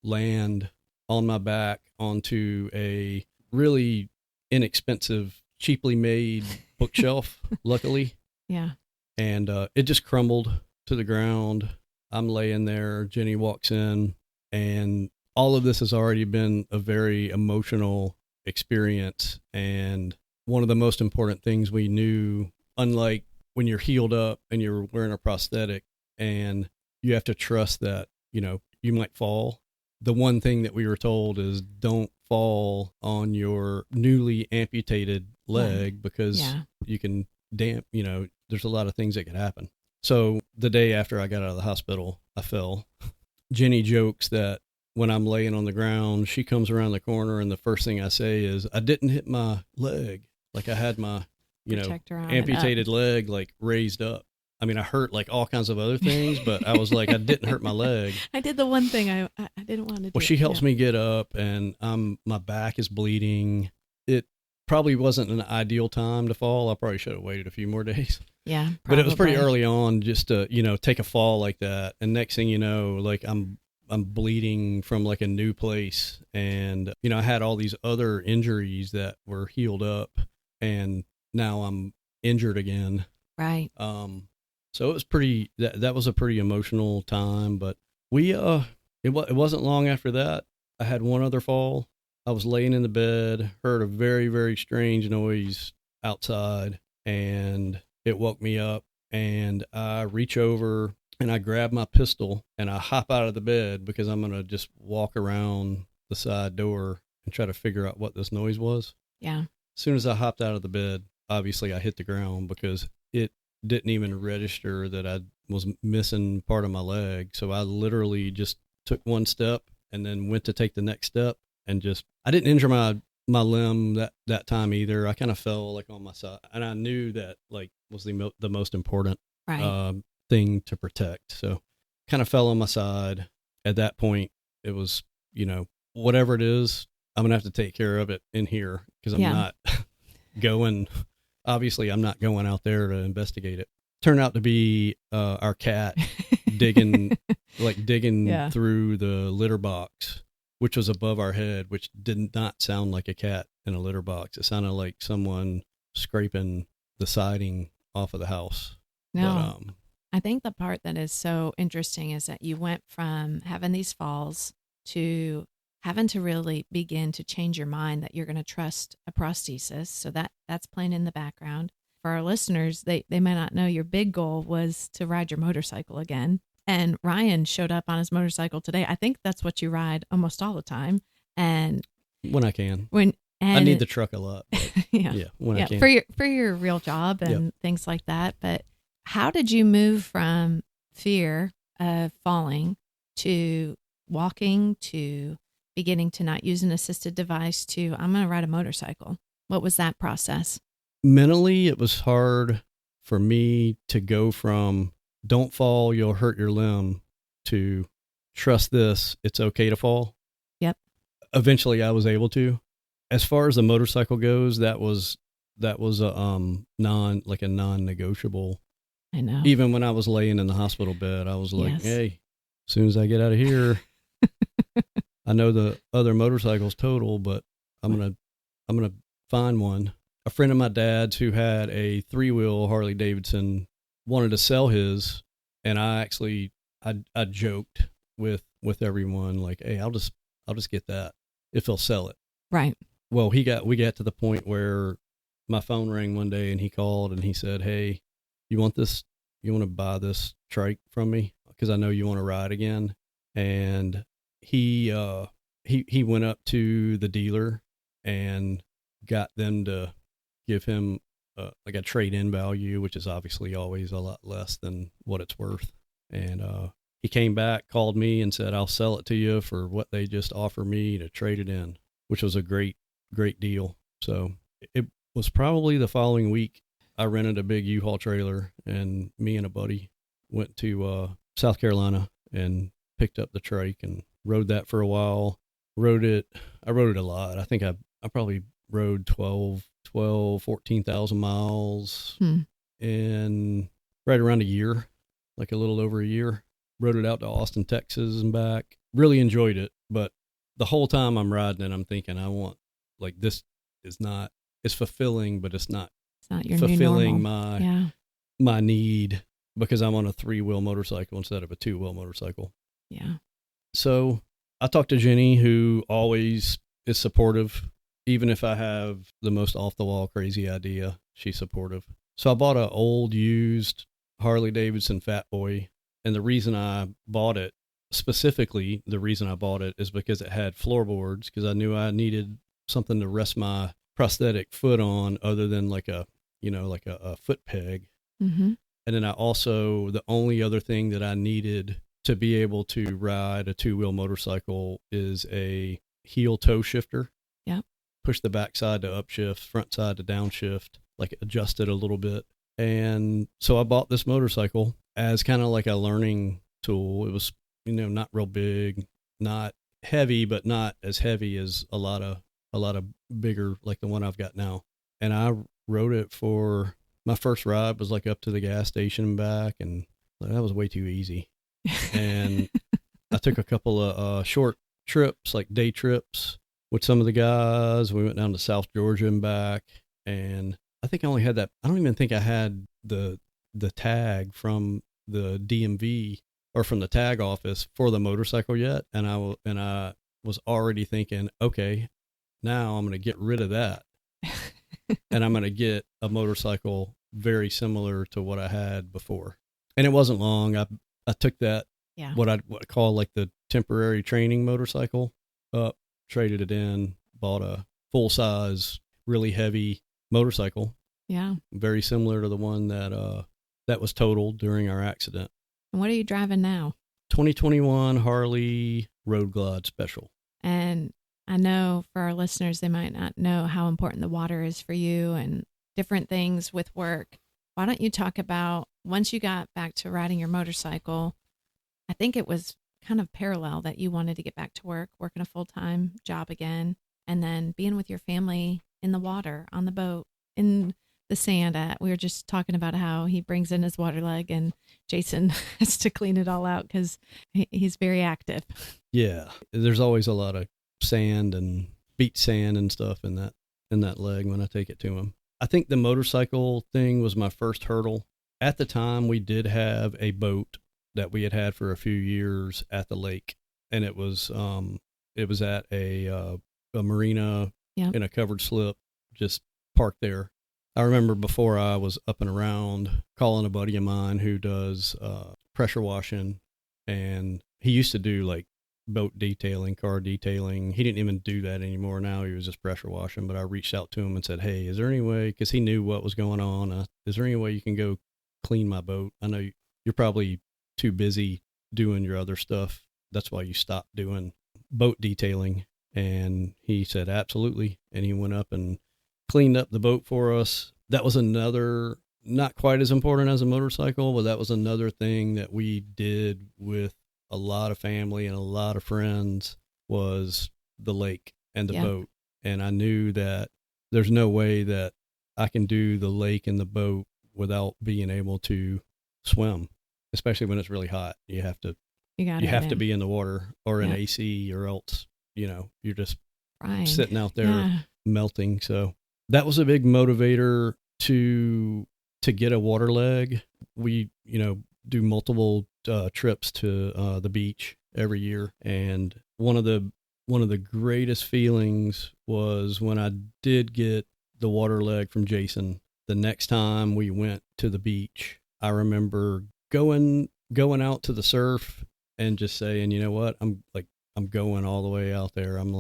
B: land on my back onto a really inexpensive, cheaply made bookshelf, luckily.
A: Yeah.
B: And it just crumbled to the ground. I'm laying there. Jenny walks in, and all of this has already been a very emotional experience. And one of the most important things we knew, unlike when you're healed up and you're wearing a prosthetic and you have to trust that, you might fall. The one thing that we were told is don't fall on your newly amputated leg because you can there's a lot of things that could happen. So the day after I got out of the hospital, I fell. Jenny jokes that when I'm laying on the ground, she comes around the corner and the first thing I say is, I didn't hit my leg. Like I had my, amputated leg like raised up. I hurt like all kinds of other things, but I was like, I didn't hurt my leg.
A: I did the one thing I didn't want to do.
B: Well, she helps me get up, and my back is bleeding. It probably wasn't an ideal time to fall. I probably should have waited a few more days.
A: Yeah, probably.
B: But it was pretty early on just to, take a fall like that. And next thing you know, like I'm bleeding from like a new place. And, I had all these other injuries that were healed up, and now I'm injured again.
A: Right.
B: So it was that was a pretty emotional time, but it wasn't long after that. I had one other fall, I was laying in the bed, heard a very, very strange noise outside, and it woke me up. And I reach over and I grab my pistol and I hop out of the bed because I'm going to just walk around the side door and try to figure out what this noise was.
A: Yeah.
B: As soon as I hopped out of the bed, obviously I hit the ground because it didn't even register that I was missing part of my leg. So I literally just took one step and then went to take the next step and just, I didn't injure my limb that time either. I kind of fell like on my side, and I knew that like was the most important thing to protect. So kind of fell on my side. At that point, it was, whatever it is, I'm going to have to take care of it in here because I'm not going, obviously I'm not going out there to investigate it. Turned out to be our cat digging through the litter box, which was above our head, which did not sound like a cat in a litter box. It sounded like someone scraping the siding off of the house.
A: No, but, I think the part that is so interesting is that you went from having these falls to having to really begin to change your mind that you're going to trust a prosthesis. So that's playing in the background. For our listeners, they may not know your big goal was to ride your motorcycle again. And Ryan showed up on his motorcycle today. I think that's what you ride almost all the time. And
B: when I can. I need the truck a lot. When I can.
A: For your real job and things like that. But how did you move from fear of falling to walking to beginning to not use an assisted device to I'm going to ride a motorcycle? What was that process?
B: Mentally, it was hard for me to go from don't fall, you'll hurt your limb to trust this, it's okay to fall.
A: Yep.
B: Eventually I was able to. As far as the motorcycle goes, that was a non-negotiable.
A: I know.
B: Even when I was laying in the hospital bed, I was like, hey, as soon as I get out of here, I know the other motorcycle's total, but I'm gonna find one. A friend of my dad's who had a 3-wheel Harley Davidson wanted to sell his, and I joked with everyone like, hey, I'll just get that if he'll sell it.
A: Right.
B: Well, we got to the point where my phone rang one day and he called and he said, hey, you want this? You want to buy this trike from me? Because I know you want to ride again. And he went up to the dealer and got them to give him like a trade-in value, which is obviously always a lot less than what it's worth. And he came back, called me and said, I'll sell it to you for what they just offered me to trade it in, which was a great deal. So it was probably the following week I rented a big U-Haul trailer and me and a buddy went to South Carolina and picked up the trike and rode that for a while. I rode it a lot. I think I probably rode 14,000 miles in right around a year, like a little over a year. Rode it out to Austin, Texas and back. Really enjoyed it. But the whole time I'm riding it, I'm thinking this is not, it's fulfilling, but it's not
A: your
B: fulfilling
A: new normal.
B: my need because I'm on a 3-wheel motorcycle instead of a 2-wheel motorcycle.
A: Yeah.
B: So I talked to Jenny, who always is supportive. Even if I have the most off-the-wall crazy idea, she's supportive. So I bought an old used Harley Davidson Fat Boy. And the reason I bought it, specifically the reason I bought it is because it had floorboards, because I knew I needed something to rest my prosthetic foot on other than like a foot peg.
A: Mm-hmm.
B: And then the only other thing that I needed to be able to ride a 2-wheel motorcycle is a heel toe shifter.
A: Yeah.
B: Push the back side to upshift, front side to downshift, like adjust it a little bit. And so I bought this motorcycle as kind of like a learning tool. It was, not real big, not heavy, but not as heavy as a lot of bigger, like the one I've got now. And I rode it for my first ride was like up to the gas station and back. And that was way too easy. And I took a couple of short trips, like day trips with some of the guys. We went down to South Georgia and back. And I think I only had that. I don't even think I had the tag from the DMV or from the tag office for the motorcycle yet. And I was already thinking, okay, Now I'm going to get rid of that. And I'm going to get a motorcycle very similar to what I had before. And it wasn't long. I took that, what I call like the temporary training motorcycle up, traded it in, bought a full size, really heavy motorcycle.
A: Yeah.
B: Very similar to the one that was totaled during our accident.
A: And what are you driving now?
B: 2021 Harley Road Glide Special.
A: And I know for our listeners, they might not know how important the water is for you and different things with work. Why don't you talk about, once you got back to riding your motorcycle, I think it was kind of parallel that you wanted to get back to work, working a full-time job again, and then being with your family in the water, on the boat, in the sand. We were just talking about how he brings in his water leg and Jason has to clean it all out because he's very active.
B: Yeah, there's always a lot of sand and beach sand and stuff in that leg when I take it to him. I think the motorcycle thing was my first hurdle. At the time, we did have a boat that we had for a few years at the lake, and it was at a marina in a covered slip, just parked there. I remember before I was up and around, calling a buddy of mine who does pressure washing, and he used to do like boat detailing, car detailing. He didn't even do that anymore. Now he was just pressure washing. But I reached out to him and said, hey, is there any way, because he knew what was going on, is there any way you can go clean my boat? I know you're probably too busy doing your other stuff. That's why you stopped doing boat detailing. And he said, absolutely. And he went up and cleaned up the boat for us. That was another, not quite as important as a motorcycle, but that was another thing that we did with a lot of family and a lot of friends, was the lake and the boat. And I knew that there's no way that I can do the lake and the boat without being able to swim, especially when it's really hot. You have to be in the water or in AC, or else, you're just sitting out there melting. So that was a big motivator to get a water leg. We, do multiple trips to the beach every year, and one of the greatest feelings was when I did get the water leg from Jason. The next time we went to the beach, I remember going out to the surf and just saying, you know what, I'm going all the way out there. I'm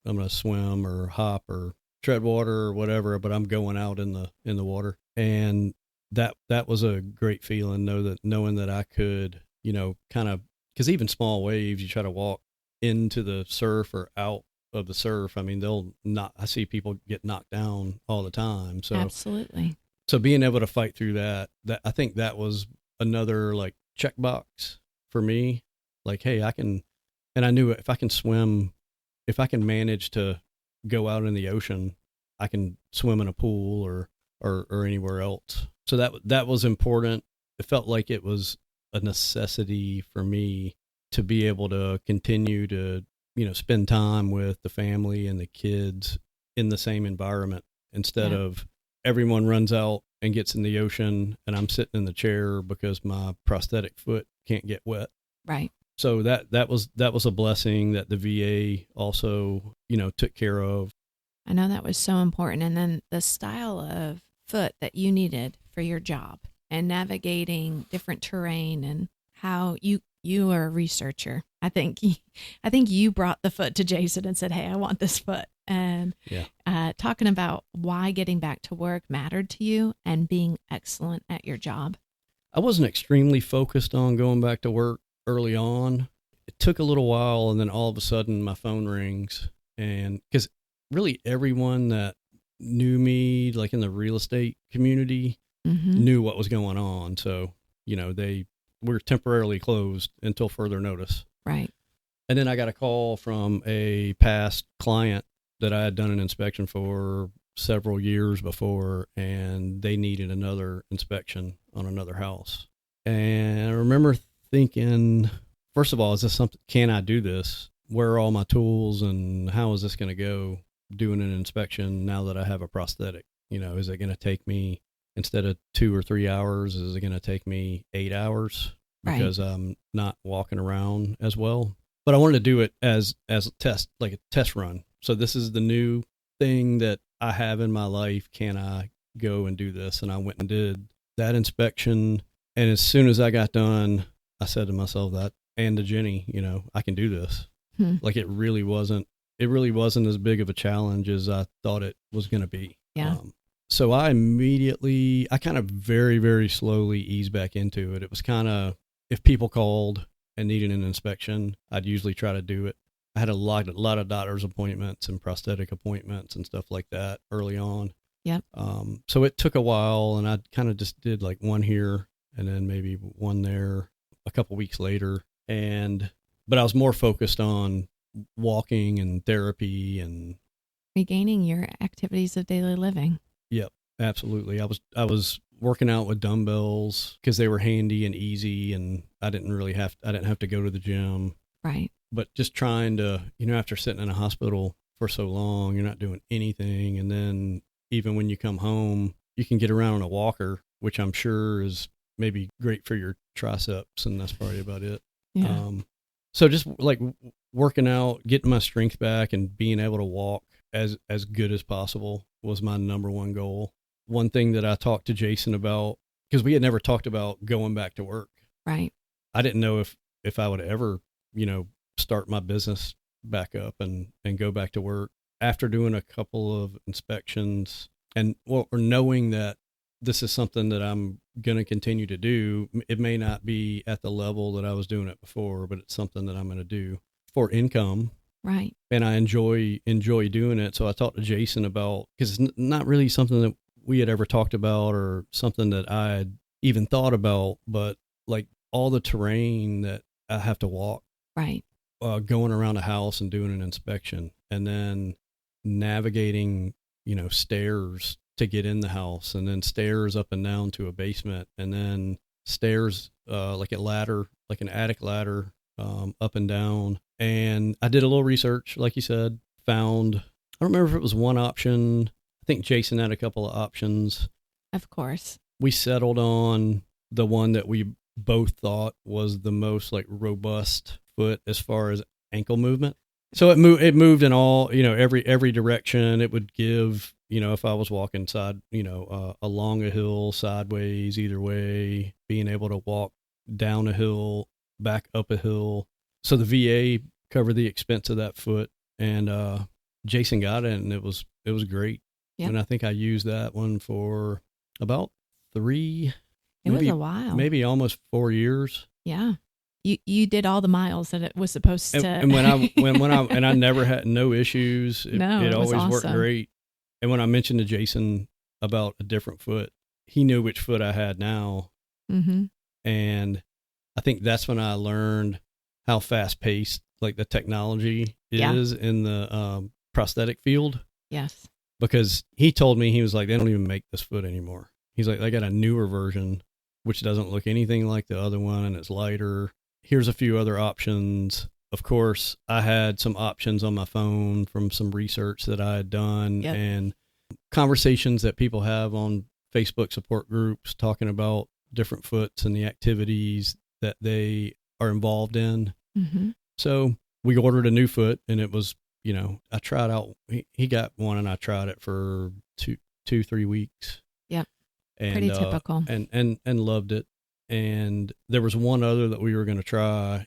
B: gonna swim or hop or tread water or whatever, but I'm going out in the water. And that was a great feeling, knowing that I could, kind of, because even small waves, you try to walk into the surf or out of the surf. I mean, I see people get knocked down all the time. So
A: absolutely.
B: So being able to fight through that I think that was another like checkbox for me. Like, hey, and I knew if I can swim, if I can manage to go out in the ocean, I can swim in a pool or anywhere else. So that was important. It felt like it was a necessity for me to be able to continue to, spend time with the family and the kids in the same environment, instead of everyone runs out and gets in the ocean and I'm sitting in the chair because my prosthetic foot can't get wet.
A: Right.
B: So that was a blessing that the VA also, took care of.
A: I know that was so important. And then the style of foot that you needed for your job and navigating different terrain, and how you are a researcher. I think you brought the foot to Jason and said, hey, I want this foot. And talking about why getting back to work mattered to you and being excellent at your job.
B: I wasn't extremely focused on going back to work early on. It took a little while, and then all of a sudden my phone rings, and because really everyone that knew me, like in the real estate community, knew what was going on. So, they were temporarily closed until further notice.
A: Right.
B: And then I got a call from a past client that I had done an inspection for several years before, and they needed another inspection on another house. And I remember thinking, first of all, is this something, can I do this? Where are all my tools, and how is this going to go doing an inspection now that I have a prosthetic? Is it going to take me, instead of 2 or 3 hours, is it going to take me 8 hours because I'm not walking around as well? But I wanted to do it as a test, like a test run. So this is the new thing that I have in my life. Can I go and do this? And I went and did that inspection. And as soon as I got done, I said to myself that, and to Jenny, I can do this. Like it really wasn't as big of a challenge as I thought it was going to be.
A: Yeah.
B: So I kind of very, very slowly eased back into it. It was kind of, if people called and needed an inspection, I'd usually try to do it. I had a lot of doctor's appointments and prosthetic appointments and stuff like that early on.
A: Yep.
B: So it took a while, and I kind of just did like one here and then maybe one there a couple weeks later. But I was more focused on walking and therapy and
A: regaining your activities of daily living.
B: Yep, absolutely. I was working out with dumbbells because they were handy and easy, and I didn't have to go to the gym.
A: Right.
B: But just trying to, after sitting in a hospital for so long, you're not doing anything. And then even when you come home, you can get around on a walker, which I'm sure is maybe great for your triceps, and that's probably about it.
A: Yeah.
B: So just like working out, getting my strength back and being able to walk as good as possible was my number one goal. One thing that I talked to Jason about, because we had never talked about going back to work.
A: Right.
B: I didn't know if I would ever, start my business back up and go back to work after doing a couple of inspections or knowing that this is something that I'm going to continue to do. It may not be at the level that I was doing it before, but it's something that I'm going to do for income.
A: Right.
B: And I enjoy doing it. So I talked to Jason about, because it's not really something that we had ever talked about or something that I had even thought about, but like all the terrain that I have to walk.
A: Right.
B: Going around a house and doing an inspection, and then navigating, stairs to get in the house, and then stairs up and down to a basement, and then stairs like an attic ladder up and down. And I did a little research, like you said, found, I don't remember if it was one option. I think Jason had a couple of options.
A: Of course.
B: We settled on the one that we both thought was the most like robust foot as far as ankle movement. So it moved in all, every direction. It would give, if I was walking along a hill, sideways, either way, being able to walk down a hill, back up a hill. So the VA covered the expense of that foot, and Jason got it, and it was great. Yep. And I think I used that one for about
A: It was a while.
B: Maybe almost 4 years.
A: Yeah. You did all the miles that it was supposed to.
B: And when I never had no issues. It always
A: awesome.
B: Worked great. And when I mentioned to Jason about a different foot, he knew which foot I had now.
A: Mm-hmm.
B: And I think that's when I learned how fast paced like the technology is in the prosthetic field.
A: Yes.
B: Because he told me, he was like, they don't even make this foot anymore. He's like, they got a newer version, which doesn't look anything like the other one, and it's lighter. Here's a few other options. Of course, I had some options on my phone from some research that I had done and conversations that people have on Facebook support groups talking about different foots and the activities that they are involved in.
A: Mm-hmm.
B: So we ordered a new foot, and it was, I tried out, he got one, and I tried it for 2-3 weeks.
A: Yep.
B: And,
A: pretty typical.
B: And loved it. And there was one other that we were going to try,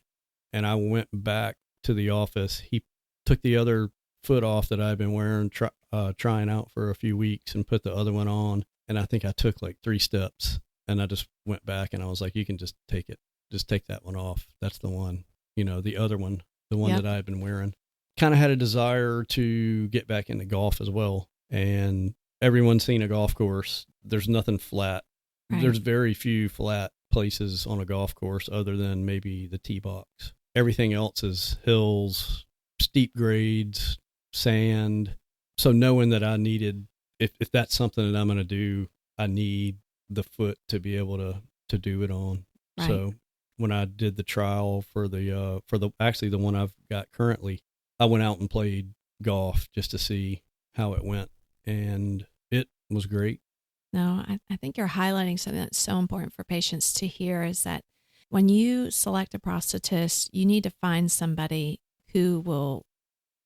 B: and I went back to the office. He took the other foot off that I'd been wearing, trying out for a few weeks, and put the other one on. And I think I took like 3 steps, and I just went back, and I was like, you can just take it. Just take that one off. That's the one, the other one, the one that I had been wearing. Kind of had a desire to get back into golf as well. And everyone's seen a golf course. There's nothing flat. Right. There's very few flat places on a golf course other than maybe the tee box. Everything else is hills, steep grades, sand. So knowing that I needed, if that's something that I'm going to do, I need the foot to be able to do it on. Right. So when I did the trial for the one I've got currently, I went out and played golf just to see how it went, and it was great.
A: No, I think you're highlighting something that's so important for patients to hear, is that when you select a prosthetist, you need to find somebody who will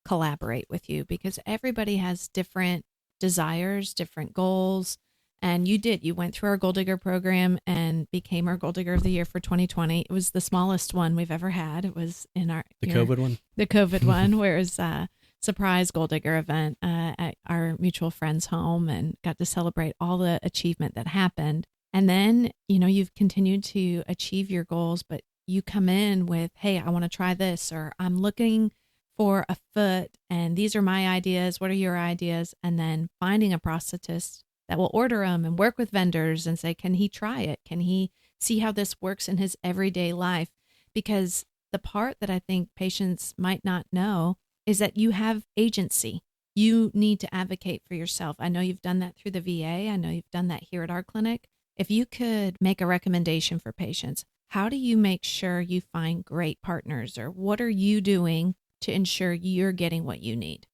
A: collaborate with you because everybody has different desires, different goals. And you went through our Gold Digger program and became our Gold Digger of the Year for 2020. It was the smallest one we've ever had. It was in
B: the COVID one.
A: The COVID one, where it was a surprise Gold Digger event at our mutual friend's home, and got to celebrate all the achievement that happened. And then, you've continued to achieve your goals, but you come in with, hey, I want to try this, or I'm looking for a foot and these are my ideas. What are your ideas? And then finding a prosthetist that will order them and work with vendors and say, can he try it? Can he see how this works in his everyday life? Because the part that I think patients might not know is that you have agency. You need to advocate for yourself. I know you've done that through the VA. I know you've done that here at our clinic. If you could make a recommendation for patients, how do you make sure you find great partners, or what are you doing to ensure you're getting what you need?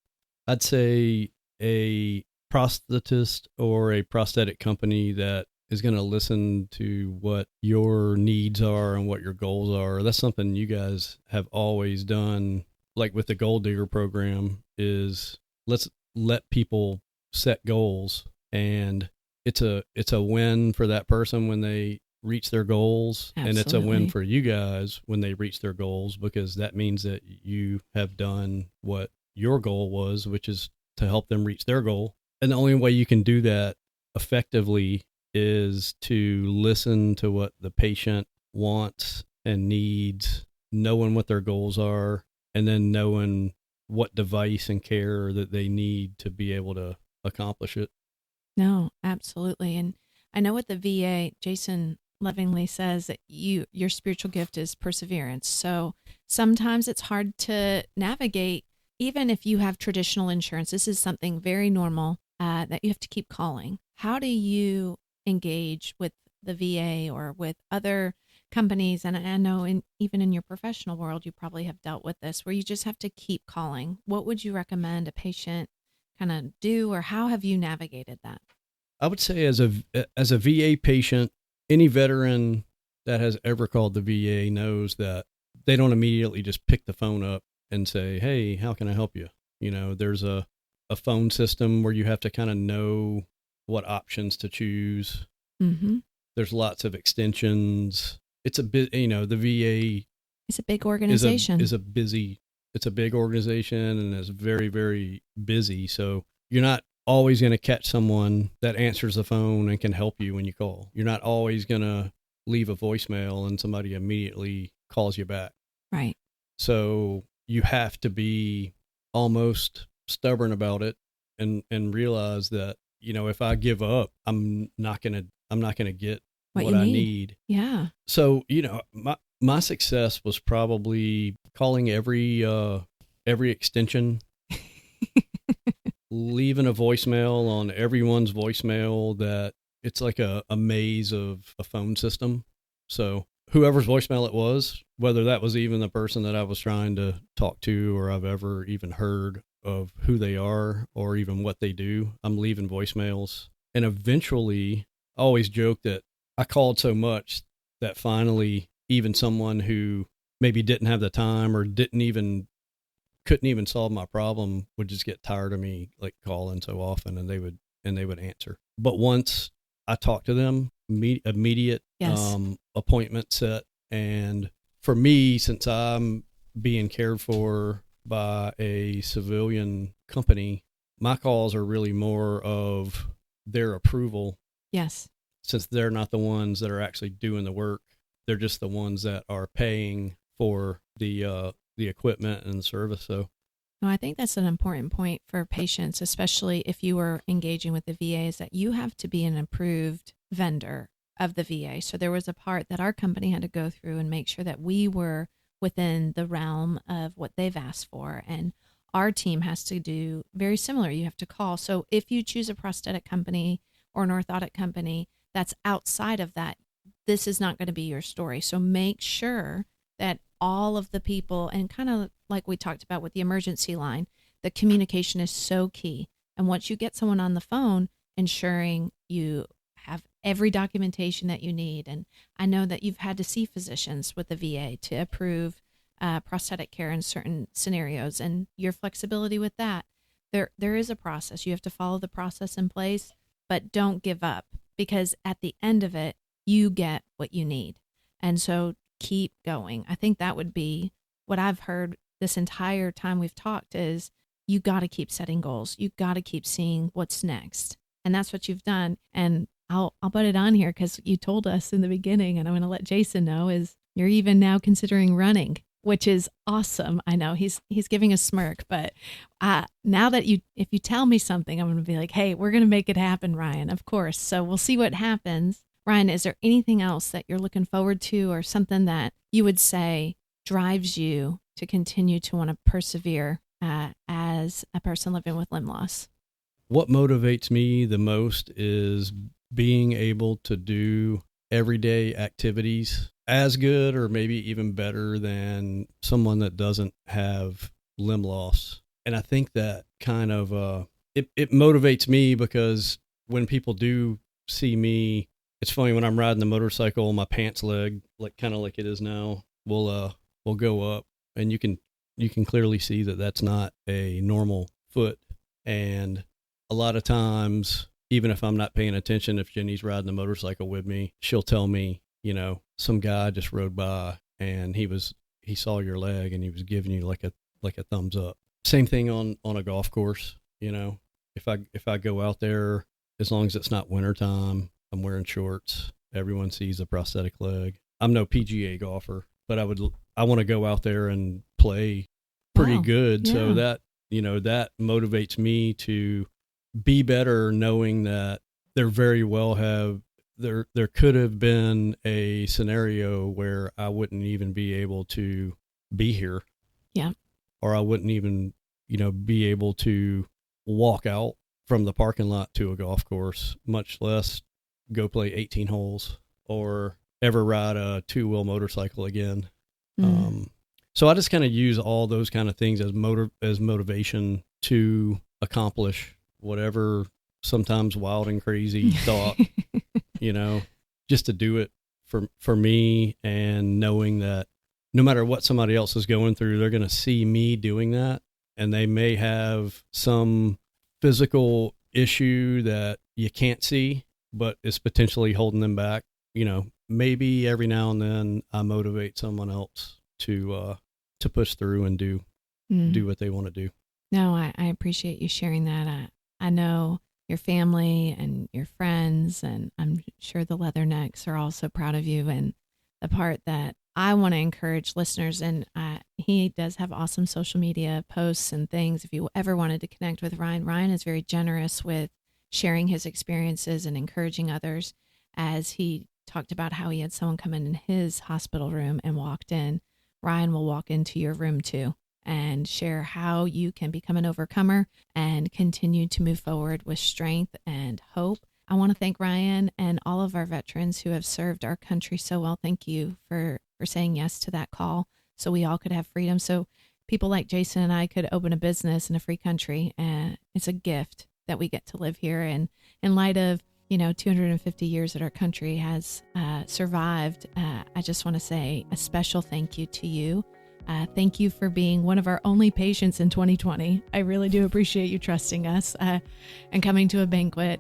B: I'd say a prosthetist or a prosthetic company that is going to listen to what your needs are and what your goals are. That's something you guys have always done, like with the Gold Digger program, is let's let people set goals, and it's a win for that person when they reach their goals.
A: Absolutely.
B: And it's a win for you guys when they reach their goals, because that means that you have done what your goal was, which is to help them reach their goal. And the only way you can do that effectively is to listen to what the patient wants and needs, knowing what their goals are, and then knowing what device and care that they need to be able to accomplish it.
A: No, absolutely. And I know with the VA, Jason lovingly says that your spiritual gift is perseverance. So sometimes it's hard to navigate, even if you have traditional insurance. This is something very normal that you have to keep calling. How do you engage with the VA or with other companies? And I know even in your professional world, you probably have dealt with this, where you just have to keep calling. What would you recommend a patient kind of do, or how have you navigated that?
B: I would say as a VA patient, any veteran that has ever called the VA knows that they don't immediately just pick the phone up and say, hey, how can I help you? There's a phone system where you have to kind of know what options to choose.
A: Mm-hmm.
B: There's lots of extensions. It's a bit, the VA.
A: It's a big organization.
B: It's a big organization, and it's very, very busy. So you're not always going to catch someone that answers the phone and can help you when you call. You're not always going to leave a voicemail and somebody immediately calls you back.
A: Right.
B: So you have to be almost stubborn about it and realize that, if I give up, I'm not going to get what I need.
A: Yeah.
B: So, my success was probably calling every extension, leaving a voicemail on everyone's voicemail. That it's like a maze of a phone system. So whoever's voicemail it was, whether that was even the person that I was trying to talk to, or I've ever even heard of who they are or even what they do, I'm leaving voicemails. And eventually, I always joke that I called so much that finally even someone who maybe didn't have the time or couldn't even solve my problem would just get tired of me like calling so often, and they would answer. But once I talked to them, immediate
A: Yes.
B: Appointment set. And for me, since I'm being cared for by a civilian company, my calls are really more of their approval.
A: Yes.
B: Since they're not the ones that are actually doing the work, they're just the ones that are paying for the equipment and the service. So,
A: no, I think that's an important point for patients, especially if you are engaging with the VA, is that you have to be an approved vendor of the VA. So there was a part that our company had to go through and make sure that we were within the realm of what they've asked for. And our team has to do very similar. You have to call. So if you choose a prosthetic company or an orthotic company that's outside of that, this is not going to be your story. So make sure that all of the people, and kind of like we talked about with the emergency line, the communication is so key. And once you get someone on the phone, ensuring you have every documentation that you need. And I know that you've had to see physicians with the VA to approve prosthetic care in certain scenarios, and your flexibility with that. There is a process. You have to follow the process in place, but don't give up, because at the end of it, you get what you need. And so keep going. I think that would be what I've heard this entire time we've talked is you got to keep setting goals. You got to keep seeing what's next. And that's what you've done. And I'll put it on here because you told us in the beginning, and I'm going to let Jason know, is you're even now considering running, which is awesome. I know he's giving a smirk, but now that if you tell me something, I'm going to be like, hey, we're going to make it happen, Ryan, of course. So we'll see what happens. Ryan, is there anything else that you're looking forward to, or something that you would say drives you to continue to want to persevere as a person living with limb loss?
B: What motivates me the most is being able to do everyday activities as good or maybe even better than someone that doesn't have limb loss. And I think that kind of, it motivates me because when people do see me, it's funny, when I'm riding the motorcycle, my pants leg, like kind of like it is now, will go up, and you can clearly see that that's not a normal foot. And a lot of times, even if I'm not paying attention, if Jenny's riding the motorcycle with me, she'll tell me, some guy just rode by and he saw your leg and he was giving you like a thumbs up. Same thing on a golf course. If I go out there, as long as it's not wintertime, I'm wearing shorts, everyone sees a prosthetic leg. I'm no PGA golfer, but I want to go out there and play pretty good. Yeah. So that, that motivates me to be better, knowing that there could have been a scenario where I wouldn't even be able to be here.
A: Yeah.
B: Or I wouldn't even, be able to walk out from the parking lot to a golf course, much less go play 18 holes or ever ride a two-wheel motorcycle again. So I just kind of use all those kind of things as motivation to accomplish whatever sometimes wild and crazy thought, just to do it for me, and knowing that no matter what somebody else is going through, they're going to see me doing that, and they may have some physical issue that you can't see, but is potentially holding them back. Maybe every now and then I motivate someone else to push through and do what they want to do.
A: No, I appreciate you sharing that. I know your family and your friends, and I'm sure the Leathernecks are also proud of you. And the part that I want to encourage listeners, and he does have awesome social media posts and things. If you ever wanted to connect with Ryan is very generous with sharing his experiences and encouraging others. As he talked about how he had someone come in his hospital room and walked in, Ryan will walk into your room too and share how you can become an overcomer and continue to move forward with strength and hope. I want to thank Ryan and all of our veterans who have served our country so well. Thank you for saying yes to that call so we all could have freedom. So people like Jason and I could open a business in a free country. And it's a gift that we get to live here. And in light of 250 years that our country has survived, I just want to say a special thank you to you. Thank you for being one of our only patients in 2020. I really do appreciate you trusting us and coming to a banquet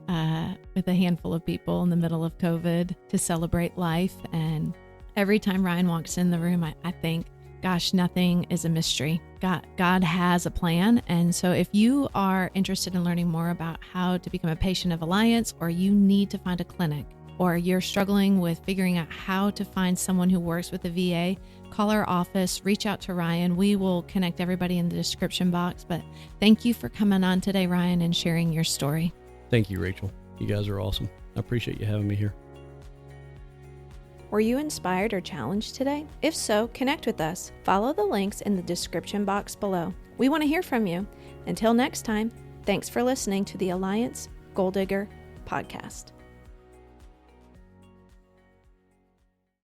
A: with a handful of people in the middle of COVID to celebrate life. And every time Ryan walks in the room, I think, gosh, nothing is a mystery. God has a plan. And so if you are interested in learning more about how to become a patient of Alliance, or you need to find a clinic, or you're struggling with figuring out how to find someone who works with the VA, call our office, reach out to Ryan. We will connect everybody in the description box. But thank you for coming on today, Ryan, and sharing your story.
B: Thank you, Rachel. You guys are awesome. I appreciate you having me here.
A: Were you inspired or challenged today? If so, connect with us. Follow the links in the description box below. We want to hear from you. Until next time, thanks for listening to the Alliance Goal Digger podcast.